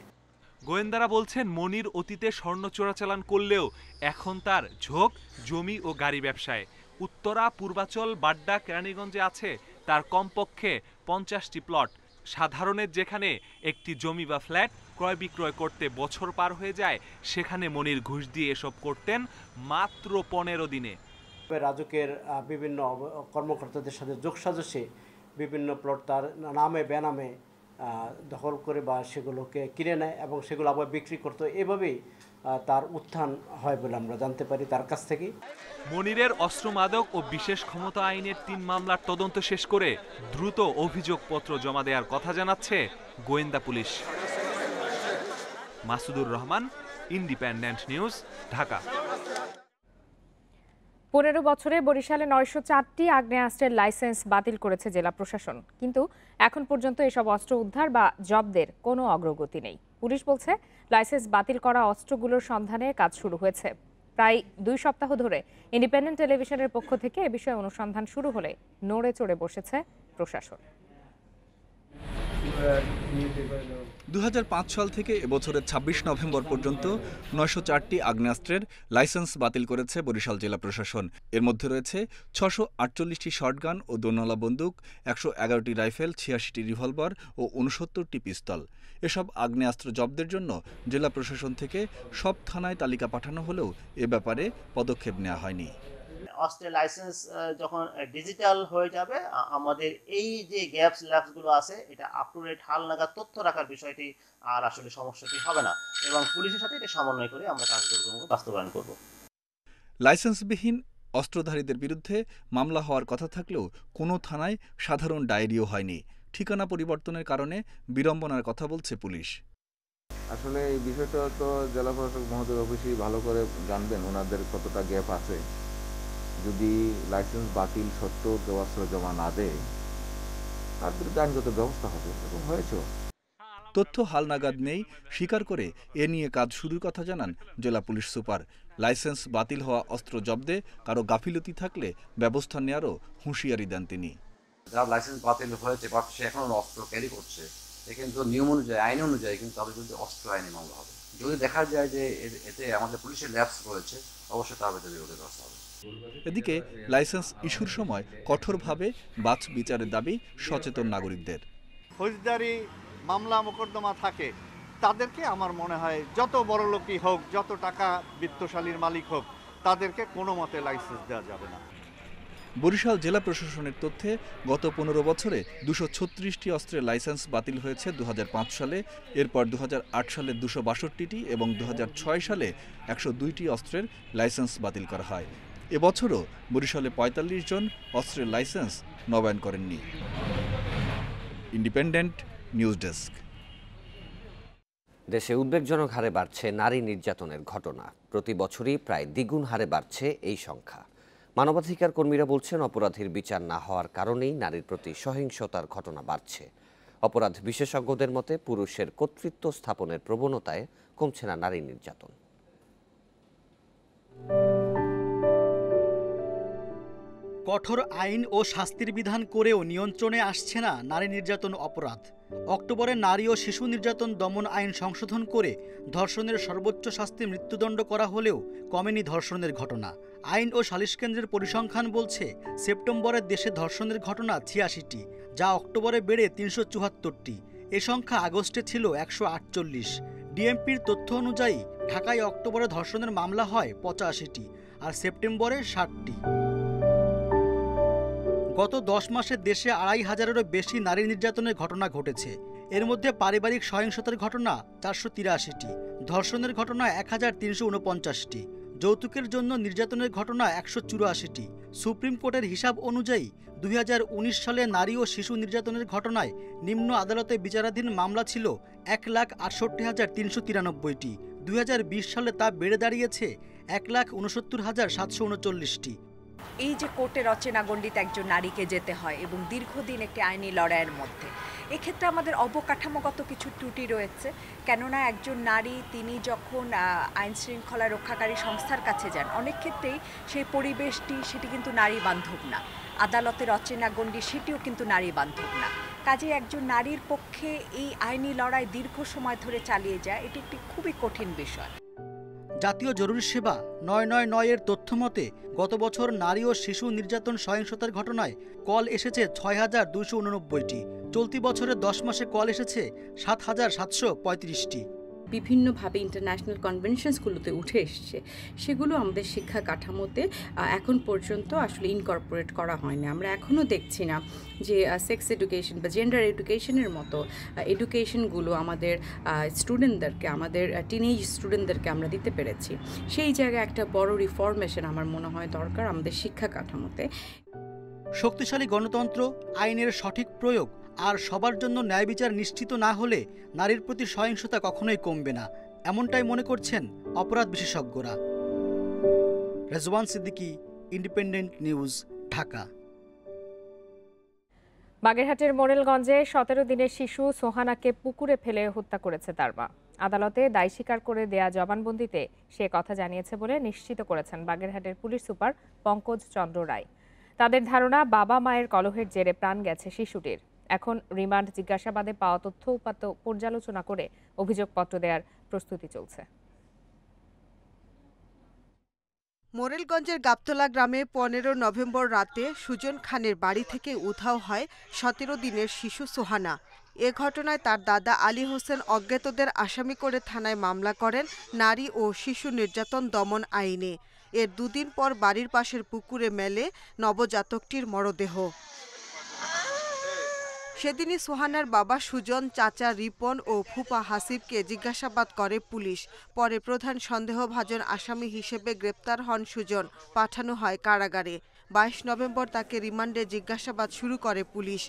Speaker 3: গোয়েন্দারা বলছেন মনির অতীতে স্বর্ণ চোরাচালান করলেও এখন তার ঝোঁক জমি ও গাড়ি ব্যবসায়। উত্তরা, পূর্বাচল, বাড্ডা, কেরানীগঞ্জে আছে তার কমপক্ষে 50টি প্লট। সাধারণের যেখানে একটি জমি বা ফ্ল্যাট ক্রয় বিক্রয় করতে বছর পার হয়ে যায়, সেখানে মনির ঘুষ দিয়ে এসব করতেন মাত্র 15 দিনে।
Speaker 7: রাজুকের বিভিন্ন কর্মকর্তাদের সাথে যোগসাজশে বিভিন্ন প্লট তার নামে বেনামে দখল করে বা সেগুলোকে কিনে নেয় এবং সেগুলো আবার বিক্রি করতো। এভাবেই তার উত্থান হয় বলে আমরা জানতে পারি তার কাছ থেকে।
Speaker 3: মনিরের অস্ত্র মাদক ও বিশেষ ক্ষমতা আইনের 3 মামলার তদন্ত শেষ করে দ্রুত অভিযোগপত্র জমা দেওয়ার কথা জানাচ্ছে গোয়েন্দা police. Masudur Rahman, independent News, Dhaka.
Speaker 2: 15 বছরে বরিশালে 904টি আগ্নেয়াস্ত্রের লাইসেন্স বাতিল করেছে জেলা প্রশাসন, কিন্তু এখন পর্যন্ত এসব অস্ত্র উদ্ধার বা জব্দের কোনো অগ্রগতি নেই। পুলিশ বলছে লাইসেন্স বাতিল করা অস্ত্রগুলোর সন্ধানে কাজ শুরু হয়েছে। প্রায় 2 সপ্তাহ ধরে ইন্ডিপেন্ডেন্ট টেলিভিশনের পক্ষ থেকে এ বিষয়ে অনুসন্ধান শুরু হলে নড়ে চড়ে বসেছে প্রশাসন।
Speaker 8: 2005 সাল থেকে এবছরের 26 নভেম্বর পর্যন্ত 904টি আগ্নেয়াস্ত্রের লাইসেন্স বাতিল করেছে বরিশাল জেলা প্রশাসন। এর মধ্যে রয়েছে 648টি শর্টগান ও দোনলা বন্দুক, 111টি রাইফেল, 86টি রিভলভার ও 69টি পিস্তল। এসব আগ্নেয়াস্ত্র জব্দের জন্য জেলা প্রশাসন থেকে সব থানায় তালিকা পাঠানো হলেও এ ব্যাপারে পদক্ষেপ নেওয়া হয়নি।
Speaker 9: অস্ত্রের লাইসেন্স যখন ডিজিটাল হয়ে যাবে, আমাদের এই যে ল্যাপসগুলো আছে এটা আপ টু ডেট হালনাগাদ তথ্য রাখার বিষয়টি আর আসলে সমস্যাটি হবে না এবং পুলিশের সাথে এটা সমন্বয় করে আমরা কার্যক্রম বাস্তবায়ন করব।
Speaker 8: লাইসেন্সবিহীন অস্ত্রধারীদের বিরুদ্ধে মামলা হওয়ার কথা থাকলেও কোনো থানায় সাধারণ ডায়েরিও হয়নি। ঠিকানা পরিবর্তনের কারণে বিড়ম্বনার কথা বলছে পুলিশ।
Speaker 10: আসলে এই বিষয়টা তো জেলা প্রশাসক মহোদয় অবশ্যই ভালো করে জানবেন ওনাদের কতটা গ্যাপ আছে। যদি লাইসেন্স বাতিল সত্ত্বেও কেউ অস্ত্র জমা না দেয় তার বিরুদ্ধে আইনগত ব্যবস্থা হবে এবং হয়েছে।
Speaker 8: তথ্য হালনাগাদ নেই স্বীকার করে এ নিয়ে কাজ শুরুর কথা জানান জেলা পুলিশ সুপার। লাইসেন্স বাতিল হওয়া অস্ত্র জব্দে কারো গাফিলতি থাকলে ব্যবস্থা নেওয়ারও হুঁশিয়ারি দেন তিনি।
Speaker 11: যার লাইসেন্স বাতিল হয়েছে বা সে এখনো অস্ত্র ক্যারি করছে, সে কিন্তু নিয়ম অনুযায়ী আইন অনুযায়ী কিন্তু তাদের বিরুদ্ধে অস্ত্র আইনে মামলা হবে। যদি দেখা যায় যে এতে আমাদের পুলিশের ল্যাপস রয়েছে, অবশ্যই তার বিরুদ্ধে ব্যবস্থা হবে।
Speaker 8: এদিকে লাইসেন্স ইস্যুর সময় কঠোরভাবে বাছ বিচারের দাবি সচেতন নাগরিকদের।
Speaker 12: ফৌজদারি মামলা মোকদ্দমা থাকে তাদেরকে আমার মনে হয় যত বড় লোকই হোক, যত টাকা বিত্তশালীর মালিক হোক, তাদেরকে কোনো মতে লাইসেন্স দেওয়া যাবে না।
Speaker 8: বরিশাল জেলা প্রশাসনের তথ্যে গত 15 বছরে 236টি অস্ত্রের লাইসেন্স বাতিল হয়েছে 2005 সালে, এরপর 2008 সালে 262টি এবং 2006 সালে 102টি অস্ত্রের লাইসেন্স বাতিল করা হয়। এবছরও বরিশালে 45 জন অস্ত্রের লাইসেন্স নবায়ন করেননি। Independent news desk.
Speaker 1: দেশে উদ্বেগজনক হারে বাড়ছে নারী নির্যাতনের ঘটনা। প্রতি বছরই প্রায় দ্বিগুণ হারে বাড়ছে এই সংখ্যা। মানবাধিকার কর্মীরা বলছেন অপরাধীর বিচার না হওয়ার কারণেই নারীর প্রতি সহিংসতার ঘটনা বাড়ছে। অপরাধ বিশেষজ্ঞদের মতে পুরুষের কর্তৃত্ব স্থাপনের প্রবণতায় কমছে না নারী নির্যাতন।
Speaker 15: কঠোর আইন ও শাস্তির বিধান করেও নিয়ন্ত্রণে আসছে না নারী নির্যাতন অপরাধ। অক্টোবরে নারী ও শিশু নির্যাতন দমন আইন সংশোধন করে ধর্ষণের সর্বোচ্চ শাস্তি মৃত্যুদণ্ড করা হলেও কমেনি ধর্ষণের ঘটনা। আইন ও সালিশ কেন্দ্রের পরিসংখ্যান বলছে সেপ্টেম্বরে দেশে ধর্ষণের ঘটনা ৮৬টি, যা অক্টোবরে বেড়ে ৩৭৪টি। এ সংখ্যা আগস্টে ছিল ১৪৮। ডিএমপির তথ্য অনুযায়ী ঢাকায় অক্টোবরে ধর্ষণের মামলা হয় ৮৫টি আর সেপ্টেম্বরে ৬০টি। গত ১০ মাসে দেশে ২৫০০-এরও বেশি নারী নির্যাতনের ঘটনা ঘটেছে। এর মধ্যে পারিবারিক সহিংসতার ঘটনা ৪৮৩টি, ধর্ষণের ঘটনা ১৩৪৯টি, যৌতুকের জন্য নির্যাতনের ঘটনা ১৮৪টি। সুপ্রিম কোর্টের হিসাব অনুযায়ী ২০১৯ সালে নারী ও শিশু নির্যাতনের ঘটনায় নিম্ন আদালতে বিচারাধীন মামলা ছিল ১,৬৮,৩৯৩টি। ২০২০ সালে তা বেড়ে দাঁড়িয়েছে ১,৬৯,৭৩৯টি।
Speaker 13: এই যে কোর্টের রচনাগণ্ডিত একজন নারীকে যেতে হয় এবং দীর্ঘদিন একটি আইনি লড়াইয়ের মধ্যে, এক্ষেত্রে আমাদের অবকাঠামোগত কিছু ত্রুটি রয়েছে। কেননা একজন নারী তিনি যখন আইন শৃঙ্খলা রক্ষাকারী সংস্থার কাছে যান, অনেক ক্ষেত্রেই সেই পরিবেশটি সেটি কিন্তু নারী বান্ধব না। আদালতের রচনাগণ্ডি সেটিও কিন্তু নারী বান্ধব না। কাজে একজন নারীর পক্ষে এই আইনি লড়াই দীর্ঘ সময় ধরে চালিয়ে যায়, এটি একটি খুবই কঠিন বিষয়।
Speaker 15: জাতীয় জরুরি সেবা ৯৯৯-এর তথ্য মতে গত বছর নারী ও শিশু নির্যাতন সহিংসতার ঘটনায় কল এসেছে ৬,২৮৯টি। চলতি বছরের ১০ মাসে কল এসেছে ৭,৭৩৫টি।
Speaker 14: বিভিন্নভাবে ইন্টারন্যাশনাল কনভেনশনসগুলোতে উঠে এসছে, সেগুলো আমাদের শিক্ষা কাঠামোতে এখন পর্যন্ত আসলে ইনকর্পোরেট করা হয়নি। আমরা এখনও দেখছি না যে সেক্স এডুকেশন বা জেন্ডার এডুকেশনের মতো এডুকেশনগুলো আমাদের স্টুডেন্টদেরকে, আমাদের টিনেজ স্টুডেন্টদেরকে আমরা দিতে পেরেছি। সেই জায়গায় একটা বড় রিফরমেশন আমার মনে হয় দরকার আমাদের শিক্ষা কাঠামোতে।
Speaker 15: শক্তিশালী গণতন্ত্র, আইনের সঠিক প্রয়োগ আর সবার জন্য ন্যায় বিচার নিশ্চিত না হলে নারীর প্রতি সহিংসতা কখনোই কমবে না, এমনটাই মনে করছেন অপরাধ বিশেষজ্ঞরা। Rezwan Siddiqui, independent News, Dhaka.
Speaker 2: বাগেরহাটের মোরেলগঞ্জে 17 দিনের শিশু সোহানাকে পুকুরে ফেলে হত্যা করেছে তার মা। আদালতে দায় স্বীকার করে দেয়া জবানবন্দিতে সে কথা জানিয়েছে বলে নিশ্চিত করেছেন বাগেরহাটের পুলিশ সুপার পঙ্কজ চন্দ্র রায়। তাদের ধারণা, বাবা মায়ের কলহের জেরে প্রাণ গেছে শিশুটির। এখন রিমান্ড জিজ্ঞাসাবাদে পাওয়া তথ্য উপাত্ত পর্যালোচনা করে অভিযোগপত্র দেওয়ার প্রস্তুতি চলছে।
Speaker 16: মোরেলগঞ্জের গাবতলা গ্রামে 15 নভেম্বর রাতে সুজন খানের বাড়ি থেকে উধাও হয় 17 দিনের শিশু সোহানা। এ ঘটনায় তার দাদা আলী হোসেন অজ্ঞাতদের আসামি করে থানায় মামলা করেন নারী ও শিশু নির্যাতন দমন আইনে। এর দুদিন পর বাড়ির পাশের পুকুরে মেলে নবজাতকটির মরদেহ। সেদিনই সোহানার বাবা সুজন, চাচা রিপন ও ফুপা হাসিবকে জিজ্ঞাসাবাদ করে পুলিশ। পরে প্রধান সন্দেহভাজন আসামি হিসেবে গ্রেপ্তার হন সুজন, পাঠানো হয় কারাগারে। 22 নভেম্বর তাকে রিমান্ডে জিজ্ঞাসাবাদ শুরু করে পুলিশ।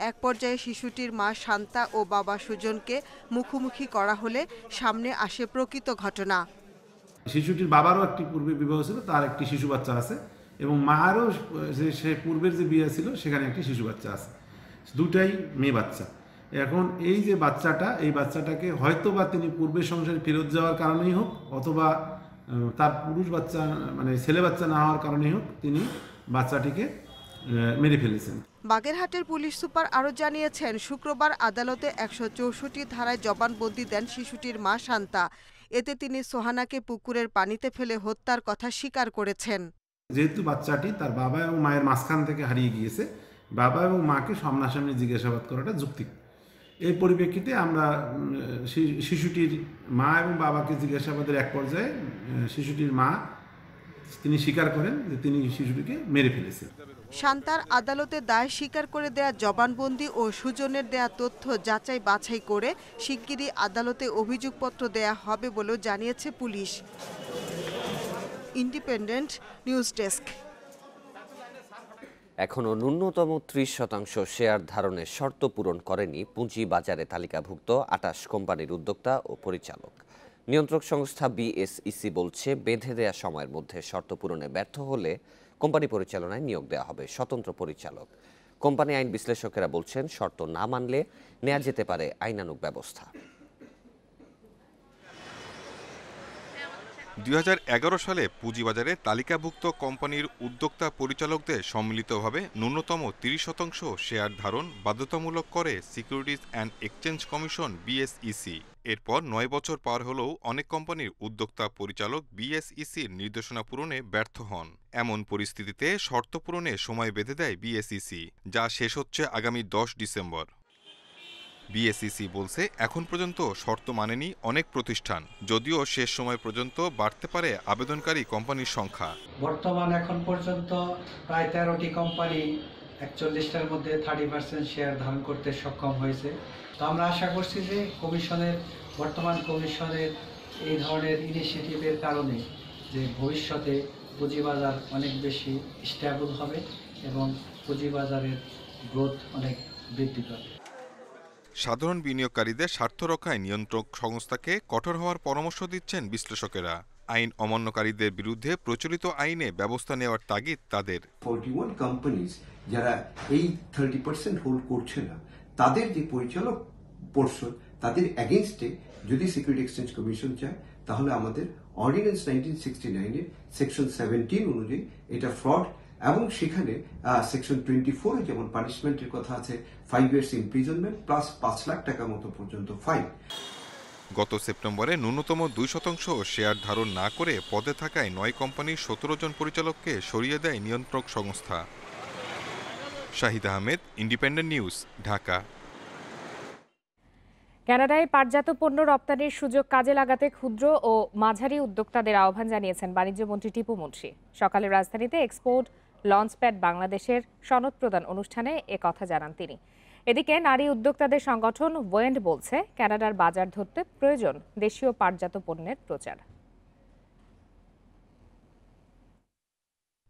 Speaker 16: এক পর্যায়ে শিশুটির মা শান্তা ও বাবা সুজনকে মুখোমুখি করা হলে সামনে আসে প্রকৃত ঘটনা।
Speaker 17: শিশুটির বাবারও একটি পূর্বে বিবাহ ছিল, তার একটি শিশু বাচ্চা আছে, এবং মায়েরও সে পূর্বের যে বিয়ে ছিল সেখানে একটি শিশু বাচ্চা আছে, দুটাই মেয়ে বাচ্চা। এখন এই যে বাচ্চাটা, এই বাচ্চাটাকে হয়তো বা তিনি পূর্বের সংসারে ফেরত যাওয়ার কারণেই হোক, অথবা তার পুরুষ বাচ্চা মানে ছেলে বাচ্চা না হওয়ার কারণেই হোক, তিনি বাচ্চাটিকে মেরে ফেলেছেন।
Speaker 16: বাগেরহাটের পুলিশ সুপার আরও জানিয়েছেন, শুক্রবার আদালতে 164 ধারায় জবানবন্দি দেন শিশুটির মা শান্তা। এতে তিনি সোহানাকে পুকুরের পানিতে ফেলে হত্যার কথা স্বীকার করেছেন।
Speaker 17: যেহেতু বাচ্চাটি তার বাবা এবং মায়ের মাঝখান থেকে হারিয়ে গিয়েছে, বাবা এবং মাকে সামনাসামনি জিজ্ঞাসাবাদ করাটা যৌক্তিক। এই পরিপ্রেক্ষিতে আমরা শিশুটির মা এবং বাবাকে জিজ্ঞাসাবাদের এক পর্যায়ে শিশুটির মা তিনি স্বীকার করেন যে তিনি শিশুটিকে মেরে ফেলেছেন।
Speaker 16: শান্তার আদালতে দায় স্বীকার করে দেয়া জবানবন্দি ও সুজনের দেয়া তথ্য যাচাই বাছাই করে শিগগিরই আদালতে অভিযোগপত্র দেয়া হবে বলেও জানিয়েছে পুলিশ। Independent news desk.
Speaker 1: এখনও ন্যূনতম 30% শেয়ার ধারণের শর্ত পূরণ করেনি পুঁজিবাজারে তালিকাভুক্ত 28 কোম্পানির উদ্যোক্তা ও পরিচালক। নিয়ন্ত্রক সংস্থা বিএসইসি বলছে, বেঁধে দেয়া সময়ের মধ্যে শর্ত পূরণে ব্যর্থ হলে কোম্পানি পরিচালনায় নিয়োগ দেওয়া হবে স্বতন্ত্র পরিচালক। কোম্পানি আইন বিশ্লেষকেরা বলছেন, শর্ত না মানলে নেওয়া যেতে পারে আইনানুগ ব্যবস্থা।
Speaker 18: 2011 সালে পুঁজিবাজারে তালিকাভুক্ত কোম্পানির উদ্যোক্তা পরিচালকদের সম্মিলিতভাবে ন্যূনতম 30% শেয়ার ধারণ বাধ্যতামূলক করে securities and exchange commission BSEC. এরপর 9 বছর পার হলেও অনেক কোম্পানির উদ্যোক্তা পরিচালক বিএসইসির নির্দেশনা পূরণে ব্যর্থ হন। এমন পরিস্থিতিতে শর্ত পূরণে সময় বেঁধে দেয় বিএসইসি, যা শেষ হচ্ছে আগামী 10 ডিসেম্বর। বিএসইসি বলছে, এখন পর্যন্ত শর্ত মানেনি অনেক প্রতিষ্ঠান, যদিও শেষ সময় পর্যন্ত বাড়তে পারে আবেদনকারী কোম্পানির সংখ্যা।
Speaker 20: বর্তমান এখন পর্যন্ত প্রায় 13টি কোম্পানি 41টার মধ্যে 30% শেয়ার ধারণ করতে সক্ষম হয়েছে। তো আমরা আশা করছি যে বর্তমান কমিশনের এই ধরনের ইনিশিয়েটিভের কারণে যে ভবিষ্যতে পুঁজিবাজার অনেক বেশি স্টেবল হবে এবং পুঁজিবাজারের গ্রোথ অনেক বৃদ্ধি পাবে।
Speaker 18: সাধারণ বিনিয়োগকারীদের স্বার্থ রক্ষায় নিয়ন্ত্রক সংস্থাকে কঠোর হওয়ার পরামর্শ দিচ্ছেন বিশ্লেষকেরা। আইন অমান্যকারীদের বিরুদ্ধে প্রচলিত আইনে ব্যবস্থা নেওয়ার তাগিদ তাদের।
Speaker 21: 41 কোম্পানিজ যারা এই 30% হোল্ড করছে না, তাদের যে পরিচালক পর্ষদ, তাদের এগেইনস্টে যদি সিকিউরিটি এক্সচেঞ্জ কমিশন চায়, তাহলে আমাদের অর্ডিন্যান্স 1969 এর সেকশন 17 অনুযায়ী এটা ফ্রড, এবং সেখানে সেকশন 24 যেমন পানিশমেন্টের কথা আছে 5 ইয়ার্স ইমপ্রিজনমেন্ট প্লাস 5 লাখ টাকা মতো পর্যন্ত ফাইন।
Speaker 18: গত সেপ্টেম্বরে ন্যূনতম 2% শেয়ার ধারণ না করে পদে থাকায় 9 কোম্পানির 17 জন পরিচালককে সরিয়ে দেয় নিয়ন্ত্রক সংস্থা। Shahid Ahmed, independent News, Dhaka.
Speaker 2: কানাডায় পাটজাত পণ্য রপ্তানির সুযোগ কাজে লাগাতে ক্ষুদ্র ও মাঝারি উদ্যোক্তাদের আহ্বান জানিয়েছেন বাণিজ্যমন্ত্রী টিপু মুন্সি। সকালে রাজধানীতে এক্সপোর্ট লঞ্চপ্যাড বাংলাদেশের সনদ প্রদান অনুষ্ঠানে একথা জানান তিনি। এদিকে নারী উদ্যোক্তাদের সংগঠন ওয়েন্ড বলছে, কানাডার বাজার ধরতে প্রয়োজন দেশীয় পাটজাত পণ্যের প্রচার।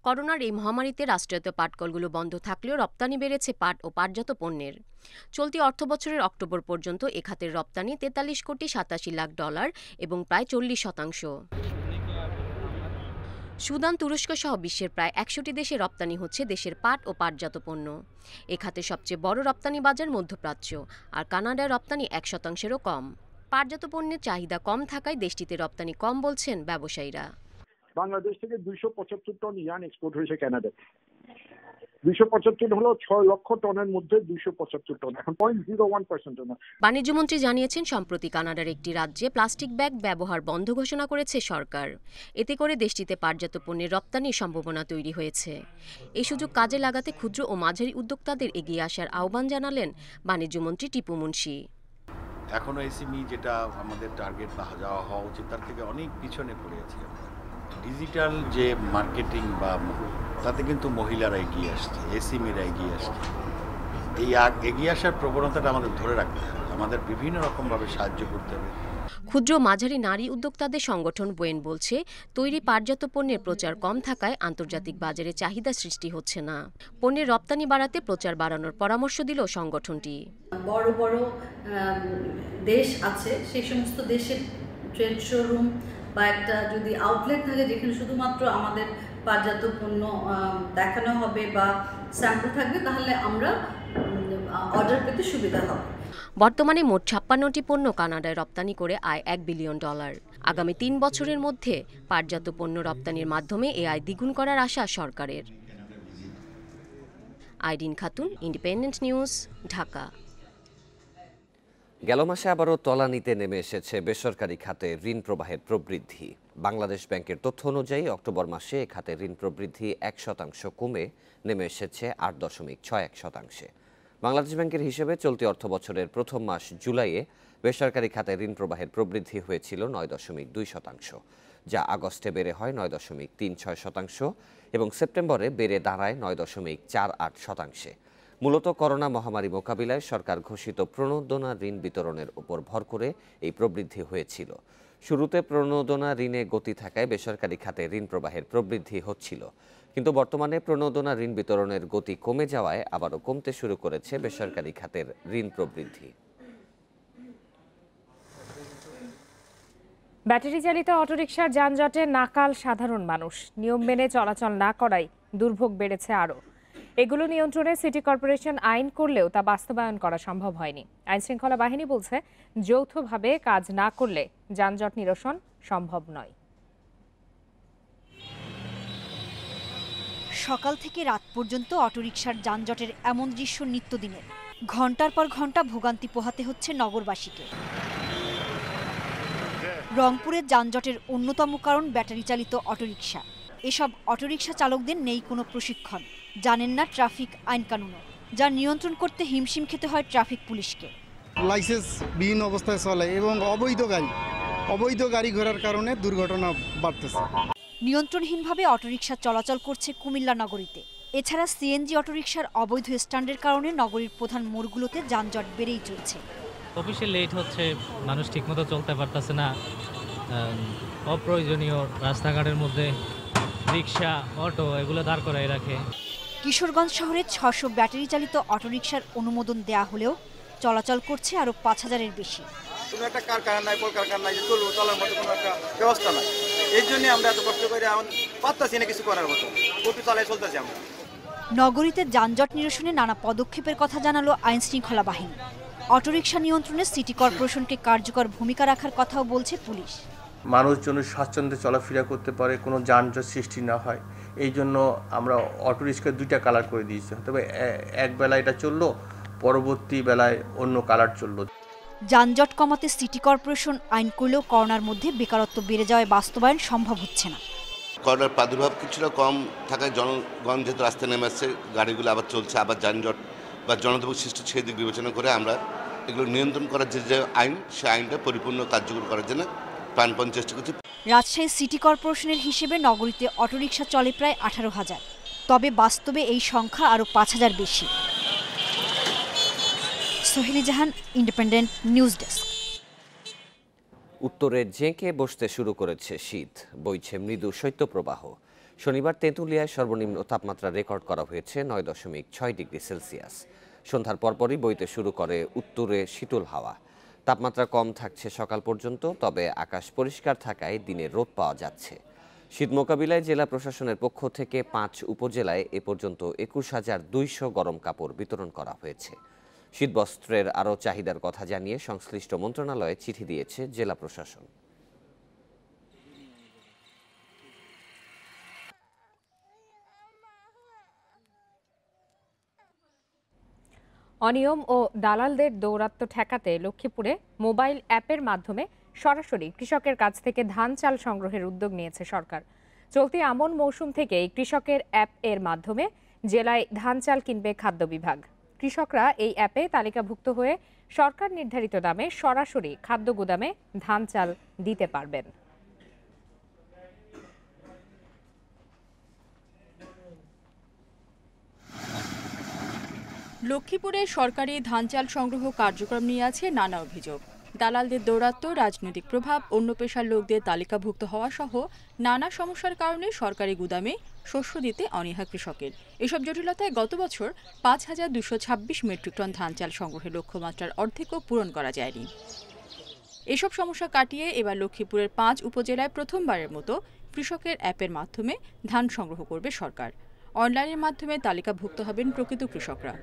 Speaker 19: করোনার এই মহামারীতে রাষ্ট্রায়ত্ত পাটকলগুলো বন্ধ থাকলেও রপ্তানি বেড়েছে পাট ও পাটজাত পণ্যের। চলতি অর্থবছরের অক্টোবর পর্যন্ত এ খাতের রপ্তানি ৪৩ কোটি ৮৭ লাখ ডলার এবং প্রায় ৪০%। সুদান, তুরস্ক সহ বিশ্বের প্রায় ১০০টি দেশে রপ্তানি হচ্ছে দেশের পাট ও পাটজাত পণ্য। এ খাতে সবচেয়ে বড় রপ্তানি বাজার মধ্যপ্রাচ্য, আর কানাডায় রপ্তানি ১%-এরও কম। পাটজাত পণ্যের চাহিদা কম থাকায় দেশটিতে রপ্তানি কম বলছেন ব্যবসায়ীরা।
Speaker 22: বাংলাদেশ থেকে ২৭৫ টন ইয়ার্ন এক্সপোর্ট হয়েছে কানাডায়। ২৭৫ হলো ৬ লক্ষ টনের মধ্যে ২৭৫ টন, এখন 0.01%।
Speaker 19: বাণিজ্যমন্ত্রী জানিয়েছেন, সম্প্রতি কানাডার একটি রাজ্যে প্লাস্টিক ব্যাগ ব্যবহার বন্ধ ঘোষণা করেছে সরকার। এতে করে দেশটিতে পাটজাত পণ্যের রপ্তানির সম্ভাবনা তৈরি হয়েছে। এই সুযোগ কাজে লাগাতে ক্ষুদ্র ও মাঝারি উদ্যোক্তাদের এগিয়ে আসার আহ্বান জানালেন বাণিজ্যমন্ত্রী টিপু মুন্সি।
Speaker 23: এখনো এসএমই যেটা আমাদের টার্গেট যাওয়া হওয়া উচিত তার থেকে অনেক পিছনে পড়ে আছি। ডিজিটাল যে মার্কেটিং বা তাতে কিন্তু মহিলারা এগিয়ে আসছে, এসএমইরা এগিয়ে আসছে। এই এগিয়ে আসার প্রবণতাটা আমাদের ধরে রাখতে হবে, আমাদের বিভিন্ন রকমভাবে সাহায্য করতে হবে।
Speaker 19: ক্ষুদ্র মাঝারি নারী উদ্যোক্তাদের সংগঠন ওয়েন বলছে, তৈরি পাটজাত পণ্যের প্রচার কম থাকায় আন্তর্জাতিক বাজারে চাহিদা সৃষ্টি হচ্ছে না। পণ্যের রপ্তানি বাড়াতে প্রচার বাড়ানোর পরামর্শ দিল সংগঠনটি।
Speaker 24: বড় বড় দেশ আছে, সেই সমস্ত দেশের ট্রেড শোরুম বা একটা যদি আউটলেট থাকে যেখানে শুধুমাত্র আমাদের পাটজাত পণ্য দেখানো হবে বা স্যাম্পল থাকবে, তাহলে আমরা অর্ডার পেতে সুবিধা হবে।
Speaker 19: বর্তমানে মোট ৫৬টি পণ্য কানাডায় রপ্তানি করে আয় $1 বিলিয়ন। আগামী ৩ বছরের মধ্যে পাটজাত পণ্য রপ্তানির মাধ্যমে এই আয় দ্বিগুণ করার আশা সরকারের। Irin Khatun, Independent News, Dhaka.
Speaker 1: গেল মাসে আবারও তলানিতে নেমে এসেছে বেসরকারি খাতে ঋণ প্রবাহের প্রবৃদ্ধি। বাংলাদেশ ব্যাংকের তথ্য অনুযায়ী অক্টোবর মাসে এ খাতে ঋণ প্রবৃদ্ধি 1% কমে নেমে এসেছে 8.61%। বাংলাদেশ ব্যাংকের হিসেবে চলতি অর্থবছরের প্রথম মাস জুলাইয়ে বেসরকারি খাতে ঋণ প্রবাহের প্রবৃদ্ধি হয়েছিল 9.2%, যা আগস্টে বেড়ে হয় 9.36% এবং সেপ্টেম্বরে বেড়ে দাঁড়ায় 9.48%। মূলত করোনা মহামারী মোকাবিলায় সরকার ঘোষিত প্রণোদনা ঋণ বিতরণের উপর ভর করে এই প্রবৃদ্ধি হয়েছিল। শুরুতে প্রণোদনা ঋণে গতি থাকায় বেসরকারি খাতে ঋণ প্রবাহের প্রবৃদ্ধি হচ্ছিল, কিন্তু বর্তমানে প্রণোদনা ঋণ বিতরণের গতি কমে যাওয়ায় আবারও কমতে শুরু করেছে বেসরকারি খাতের ঋণ প্রবৃদ্ধি।
Speaker 2: ব্যাটারি চালিত অটোরিকশার যানজটে নাকাল সাধারণ মানুষ। নিয়ম মেনে চলাচল না করায় দুর্ভোগ বেড়েছে আরও। এগুলো নিয়ন্ত্রণে সিটি কর্পোরেশন আইন করলেও তা বাস্তবায়ন করা সম্ভব হয়নি। আইনশৃঙ্খলা বাহিনী বলছে, যৌথভাবে কাজ না করলে যানজট নিরসন সম্ভব নয়।
Speaker 25: সকাল থেকে রাত পর্যন্ত অটোরিকশার যানজটের এমন দৃশ্য নিত্যদিনের। ঘন্টার পর ঘন্টা ভোগান্তি পোহাতে হচ্ছে নগরবাসীকে। রংপুরের যানজটের অন্যতম কারণ ব্যাটারি চালিত অটোরিকশা। এসব অটোরিকশা চালকদের নেই কোনো প্রশিক্ষণ, জানেন না ট্রাফিক আইন কানুনও, যা নিয়ন্ত্রণ করতে হিমশিম খেতে হয় ট্রাফিক পুলিশকে।
Speaker 26: লাইসেন্স বিহীন অবস্থায় চলে এবং অবৈধ গাড়ি ঘোড়ার কারণে দুর্ঘটনা বাড়তেছে।
Speaker 25: নিয়ন্ত্রণহীনভাবে অটোরিকশা চলাচল করছে কুমিল্লা নগরীতে। এছাড়া সিএনজি অটোরিকশার অবৈধ স্ট্যান্ডের কারণে নগরীর প্রধান মোড়গুলোতে যানজট বেড়েই চলছে।
Speaker 27: অফিসে লেট হচ্ছে, মানুষ ঠিকমতো চলতে পারতেছে না, অপ্রয়োজনীয় রাস্তাঘাটের মধ্যে রিক্সা অটো এগুলো দাঁড় করায় রাখে।
Speaker 25: কিশোরগঞ্জ শহরে ৬০০ ব্যাটারি চালিত অটোরিকশার অনুমোদন দেয়া হলেও চলাচল করছে আরও ৫,০০০-এর বেশি।
Speaker 28: কোনো একটা কারখানা নাই, কলকারখানা নাই, চলার মতো কোনো একটা ব্যবস্থা নাই। এই জন্য আমরা এত কষ্ট করে পারতাছি না কিছু করার মতো, ওটু চালাই চলতেছি আমরা।
Speaker 25: নগরীতে যানজট নিরসনে নানা পদক্ষেপের কথা জানালো আইনশৃঙ্খলা বাহিনী। অটোরিকশা নিয়ন্ত্রণে সিটি কর্পোরেশনকে কার্যকর ভূমিকা রাখার কথাও বলছে পুলিশ।
Speaker 29: মানুষজন স্বাচ্ছন্দ্যে চলাফেরা করতে পারে, কোনো যানজট সৃষ্টি না হয়, এই জন্য আমরা অটোরিক্সার 2টা কালার করে দিয়েছি। তবে এক বেলা এটা চললো, পরবর্তী বেলায় অন্য কালার চললো।
Speaker 25: যানজট কমাতে সিটি কর্পোরেশন আইন করলেও করোনার মধ্যে বেকারত্ব বেড়ে যাওয়ায় বাস্তবায়ন সম্ভব হচ্ছে না।
Speaker 30: করোনার প্রাদুর্ভাব কিছুটা কম থাকায় জনগণ যেহেতু রাস্তায় নেমে আসছে, গাড়িগুলো আবার চলছে, আবার যানজট বা জনদুর্ভোগ সৃষ্টি সেদিক বিবেচনা করে আমরা এগুলো নিয়ন্ত্রণ করার যে আইন, সে আইনটা পরিপূর্ণ কার্যকর করার জন্য প্রাণপণ চেষ্টা করছি।
Speaker 25: রাজশাহী সিটি কর্পোরেশনের হিসেবে নগরীতে অটোরিকশা চলে প্রায় 18,000, তবে বাস্তবে এই সংখ্যা আরও 5,000 বেশি। সোহেলি জাহান, ইন্ডিপেন্ডেন্ট নিউজ ডেস্ক।
Speaker 1: উত্তরে জেঁকে বসতে শুরু করেছে শীত, বইছে মৃদু শৈত্যপ্রবাহ। শনিবার তেঁতুলিয়ায় সর্বনিম্ন তাপমাত্রা রেকর্ড করা হয়েছে 9.6 ডিগ্রি সেলসিয়াস। সন্ধ্যার পরপরই বইতে শুরু করে উত্তরে শীতল হাওয়া। তাপমাত্রা কম থাকছে সকাল পর্যন্ত, তবে আকাশ পরিষ্কার থাকায় দিনে রোদ পাওয়া যাচ্ছে। শীত মোকাবিলায় জেলা প্রশাসনের পক্ষ থেকে 5 উপজেলায় এ পর্যন্ত 21,200 গরম কাপড় বিতরণ করা হয়েছে। শীতবস্ত্রের আরও চাহিদার কথা জানিয়ে সংশ্লিষ্ট মন্ত্রণালয়ে চিঠি দিয়েছে জেলা প্রশাসন।
Speaker 2: অনিয়ম ও দালালদের দৌরাত্ম্য ঠেকাতে লক্ষ্মীপুরে মোবাইল অ্যাপের মাধ্যমে সরাসরি কৃষকের কাছ থেকে ধান চাল সংগ্রহের উদ্যোগ নিয়েছে সরকার। চলতি আমন মৌসুম থেকে কৃষকের অ্যাপ এর মাধ্যমে জেলায় ধান চাল কিনবে খাদ্য বিভাগ। কৃষকরা এই অ্যাপে তালিকাভুক্ত হয়ে সরকার নির্ধারিত দামে সরাসরি খাদ্য গুদামে ধান চাল দিতে পারবেন।
Speaker 3: লক্ষ্মীপুরে সরকারি ধান চাল সংগ্রহ কার্যক্রম নিয়ে আছে নানা অভিযোগ। দালালদের দৌরাত্ম্য, রাজনৈতিক প্রভাব, অন্য পেশার লোকদের তালিকাভুক্ত হওয়া সহ নানা সমস্যার কারণে সরকারি গুদামে শস্য দিতে অনীহা কৃষকের। এসব জটিলতায় গত বছর 5,226 মেট্রিক টন ধান চাল সংগ্রহের লক্ষ্যমাত্রার অর্ধেকও পূরণ করা যায়নি। এসব সমস্যা কাটিয়ে এবার লক্ষ্মীপুরের 5 উপজেলায় প্রথমবারের মতো কৃষকের অ্যাপের মাধ্যমে ধান সংগ্রহ করবে সরকার। অনলাইনের মাধ্যমে তালিকাভুক্ত হবেন প্রকৃত কৃষকরা।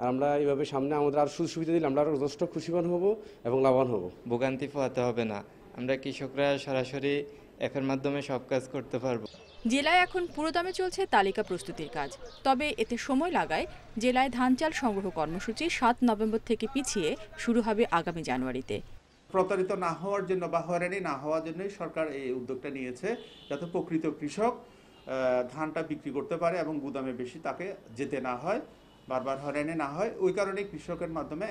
Speaker 4: আমরা এইভাবে সামনে আমাদের আরও সুযোগ সুবিধা দিলে আমরা আরও যথেষ্ট খুশিবান হব এবং লাভবান হব।
Speaker 5: ভোগান্তি পোহাতে হবে না, আমরা কৃষকরা সরাসরি অ্যাপের মাধ্যমে সব কাজ করতে পারবো।
Speaker 3: জেলায় এখন পুরোদমে চলছে তালিকা প্রস্তুতির কাজ, তবে এতে সময় লাগায় জেলায় ধান চাল সংগ্রহ কর্মসূচি 7 নভেম্বর থেকে পিছিয়ে শুরু হবে আগামী জানুয়ারিতে।
Speaker 6: প্রতারিত না হওয়ার জন্য বা হয়রানি না হওয়ার জন্যই সরকার এই উদ্যোগটা নিয়েছে, যাতে প্রকৃত কৃষক ধানটা বিক্রি করতে পারে এবং গুদামে বেশি তাকে যেতে না হয়, বারবার হয়রানি না হয়। ওই কারণে কৃষকের মাধ্যমে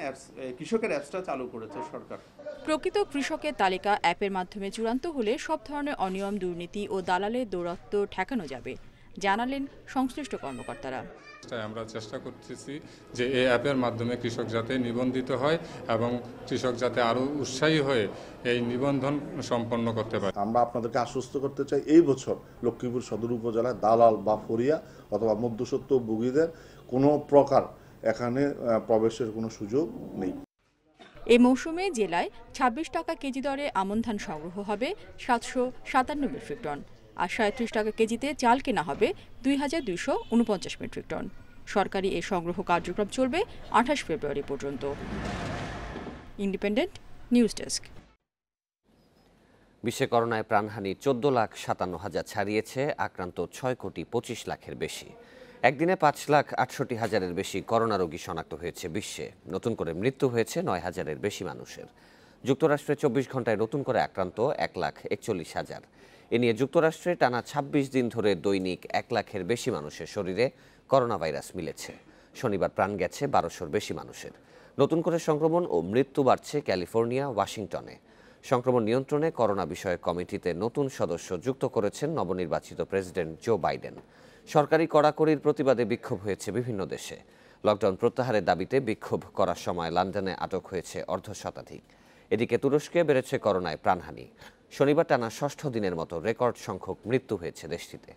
Speaker 6: কৃষকের অ্যাপসটা চালু করেছে সরকার।
Speaker 3: প্রকৃত কৃষকের তালিকা অ্যাপের মাধ্যমে চূড়ান্ত হলে সব ধরনের অনিয়ম, দুর্নীতি ও দালালের দৌরাত্ম্য ঠেকানো যাবে, জানালেন সংশ্লিষ্ট কর্মকর্তারা।
Speaker 7: আমরা চেষ্টা করতেছি যে এই অ্যাপের মাধ্যমে কৃষক যাতে নিবন্ধিত হয় এবং কৃষক যাতে আরও উৎসাহী হয়ে এই নিবন্ধন সম্পন্ন করতে পারে।
Speaker 8: আমরা আপনাদেরকে আশ্বস্ত করতে চাই, এই বছর লক্ষ্মীপুর সদর উপজেলায় দালাল বা ফরিয়া অথবা মধ্যস্বত্ব ভোগীদের কোনো প্রকার এখানে প্রবেশের কোনো সুযোগ নেই।
Speaker 3: এই মৌসুমে জেলায় 26 টাকা কেজি দরে আমন ধান সংগ্রহ হবে 757 মেট্রিক টন, আর 37 টাকা কেজিতে চাল কেনা হবে 2,249 মেট্রিক টন। সরকারি এই সংগ্রহ কার্যক্রম চলবে 28 ফেব্রুয়ারি পর্যন্ত। Independent news desk.
Speaker 1: বিশ্বে করোনায় প্রাণহানি 14,57,000 ছাড়িয়েছে, আক্রান্ত 6,25,00,000-এর বেশি। একদিনে 5,68,000-এর বেশি করোনা রোগী শনাক্ত হয়েছে বিশ্বে। নতুন করে মৃত্যু হয়েছে 9,000-এর বেশি মানুষের। যুক্তরাষ্ট্রে 24 ঘন্টায় নতুন করে আক্রান্ত 1,41,000। এ নিয়ে যুক্তরাষ্ট্রে টানা 26 দিন ধরে দৈনিক 1 লাখের বেশি মানুষের শরীরে করোনা ভাইরাস মিলেছে। শনিবার প্রাণ গেছে 1200-র বেশি মানুষের। নতুন করে সংক্রমণ ও মৃত্যু বাড়ছে ক্যালিফোর্নিয়া, ওয়াশিংটনে। সংক্রমণ নিয়ন্ত্রণে করোনা বিষয়ক কমিটিতে নতুন সদস্য যুক্ত করেছেন নবনির্বাচিত প্রেসিডেন্ট জো বাইডেন। সরকারি কড়াকড়ির প্রতিবাদে বিক্ষোভ হয়েছে বিভিন্ন দেশে। লকডাউন প্রত্যাহারের দাবিতে বিক্ষোভ করার সময় লন্ডনে আটক হয়েছে অর্ধশতাধিক। এদিকে তুরস্কে বেড়েছে করোনায় প্রাণহানি। শনিবার টানা 6ষ্ঠ দিনের মতো রেকর্ড সংখ্যক মৃত্যু হয়েছে দেশটিতে।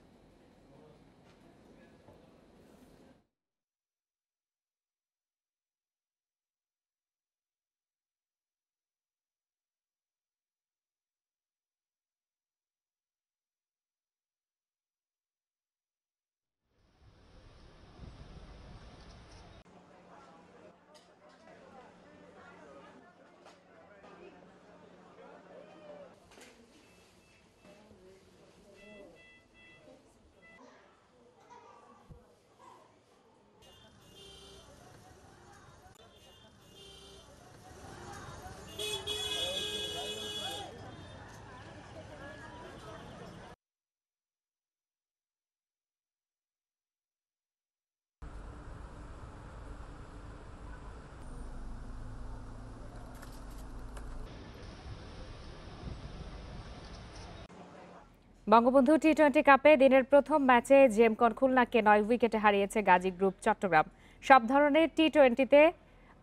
Speaker 2: বঙ্গবন্ধু টি-20 কাপে দিনের প্রথম ম্যাচে জেমকন খুলনাকে 9 উইকেটে হারিয়েছে গাজী গ্রুপ চট্টগ্রাম। সব ধরনের টি-20তে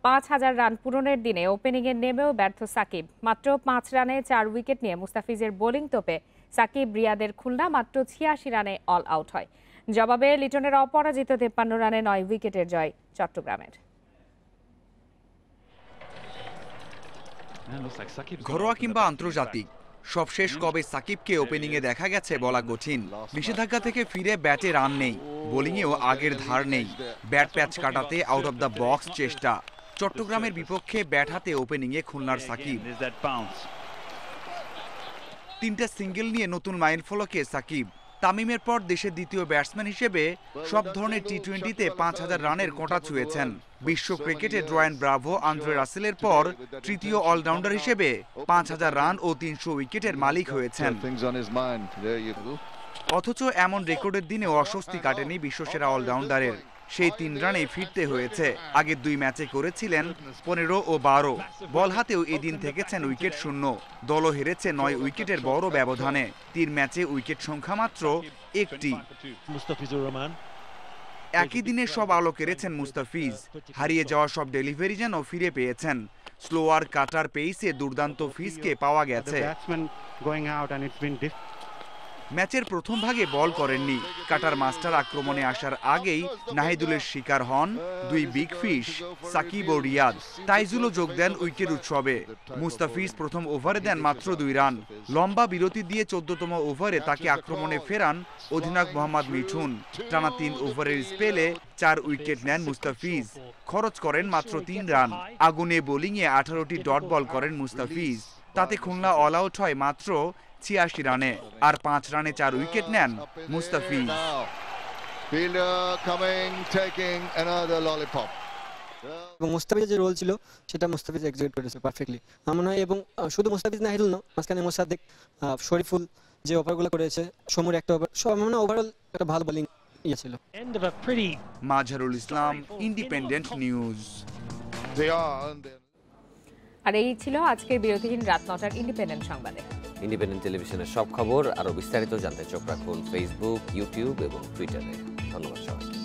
Speaker 2: 5,000 রান পূরণের দিনে ওপেনিংয়ে নেমেও ব্যর্থ সাকিব। মাত্র 5 রানে 4 উইকেট নিয়ে মুস্তাফিজের বোলিং তোপে সাকিব রিয়াদের খুলনা মাত্র 86 রানে অল আউট হয়। জবাবে লিটনের অপরাজিত 53 রানে 9 উইকেটের জয় চট্টগ্রামের।
Speaker 9: ঘরোয়া কিংবা আন্তর্জাতিক সবশেষ কবে সাকিবকে ওপেনিংয়ে দেখা গেছে বলা কঠিন। নিষেধাজ্ঞা থেকে ফিরে ব্যাটে রান নেই, বোলিংয়েও আগের ধার নেই। ব্যাট প্যাচ কাটাতে আউট অব দ্য বক্স চেষ্টা। চট্টগ্রামের বিপক্ষে ব্যাট হাতে ওপেনিংয়ে খুলনার সাকিব। 3টা সিঙ্গেল নিয়ে নতুন মাইলফলকে সাকিব। তামিমের পর দেশের দ্বিতীয় ব্যাটসম্যান হিসেবে সব ধরনের টি-20তে 5,000 রানের কোটা ছুঁয়েছেন। বিশ্ব ক্রিকেটে ড্রয়ান ব্রাভো, আন্দ্রে রাসেলের পর তৃতীয় অলরাউন্ডার হিসেবে 5,000 রান ও 300 উইকেটের মালিক হয়েছেন। অথচ এমন রেকর্ডের দিনেও অস্বস্তি কাটেনি বিশ্বসেরা অলরাউন্ডারের। সেই 3 রানেই ফিরতে হয়েছে। আগের 2 ম্যাচে করেছিলেন 15 ও 12। বল হাতেও এদিন থেকেছেন উইকেট শূন্য। দলও হেরেছে 9 উইকেটের বড় ব্যবধানে। 3 ম্যাচে উইকেট সংখ্যা মাত্র 1টি। একই দিনে সব আলো কেড়েছেন মুস্তাফিজ। হারিয়ে যাওয়া সব ডেলিভারি যেন ফিরে পেয়েছেন। স্লোয়ার কাটার পেইসে দুর্দান্ত ফিজকে পাওয়া গেছে। ম্যাচের প্রথম ভাগে বল করেননি। কাটার মাস্টার আক্রমণে আসার আগেই নাহিদুলের শিকার হন 2 বিগ ফিশ, সাকিব ও রিয়াদ। তাইজুলও যোগ দেন উইকেট উৎসবে। মুস্তাফিজ প্রথম ওভারে দেন মাত্র 2 রান। লম্বা বিরতি দিয়ে 14তম ওভারে তাকে আক্রমণে ফেরান অধিনায়ক মোহাম্মদ মিঠুন। টানা 3 ওভারের স্পেলে 4 উইকেট নেন মুস্তাফিজ। খরচ করেন মাত্র 3 রান। আগুনে বোলিংয়ে 18টি ডট বল করেন মুস্তাফিজ। তাতে খুলনা অল আউট হয় মাত্র 86 রানে। আর 5 রানে 4 উইকেট নেন মুস্তাফিজ।
Speaker 10: মুস্তাফিজের যে রোল ছিল সেটা মুস্তাফিজ এক্সিকিউট করেছে পারফেক্টলি আমার মনে হয়। এবং শুধু মুস্তাফিজ নাহিদুল না, মাঝখানে মোসাদ্দেক, শরীফুল যে ওভারগুলো করেছে, সমুর একটা ওভার, সব মানে ওভারঅল একটা ভালো বোলিং ছিল।
Speaker 9: মাঝহারুল ইসলাম, ইন্ডিপেন্ডেন্ট নিউজ।
Speaker 2: আর এই ছিল আজকের বিরতিহীন রাত 9টার ইন্ডিপেন্ডেন্ট সংবাদে।
Speaker 1: ইন্ডিপেন্ডেন্ট টেলিভিশনের সব খবর আরও বিস্তারিত জানতে চোখ রাখুন ফেসবুক, ইউটিউব এবং টুইটারে। ধন্যবাদ সবাইকে।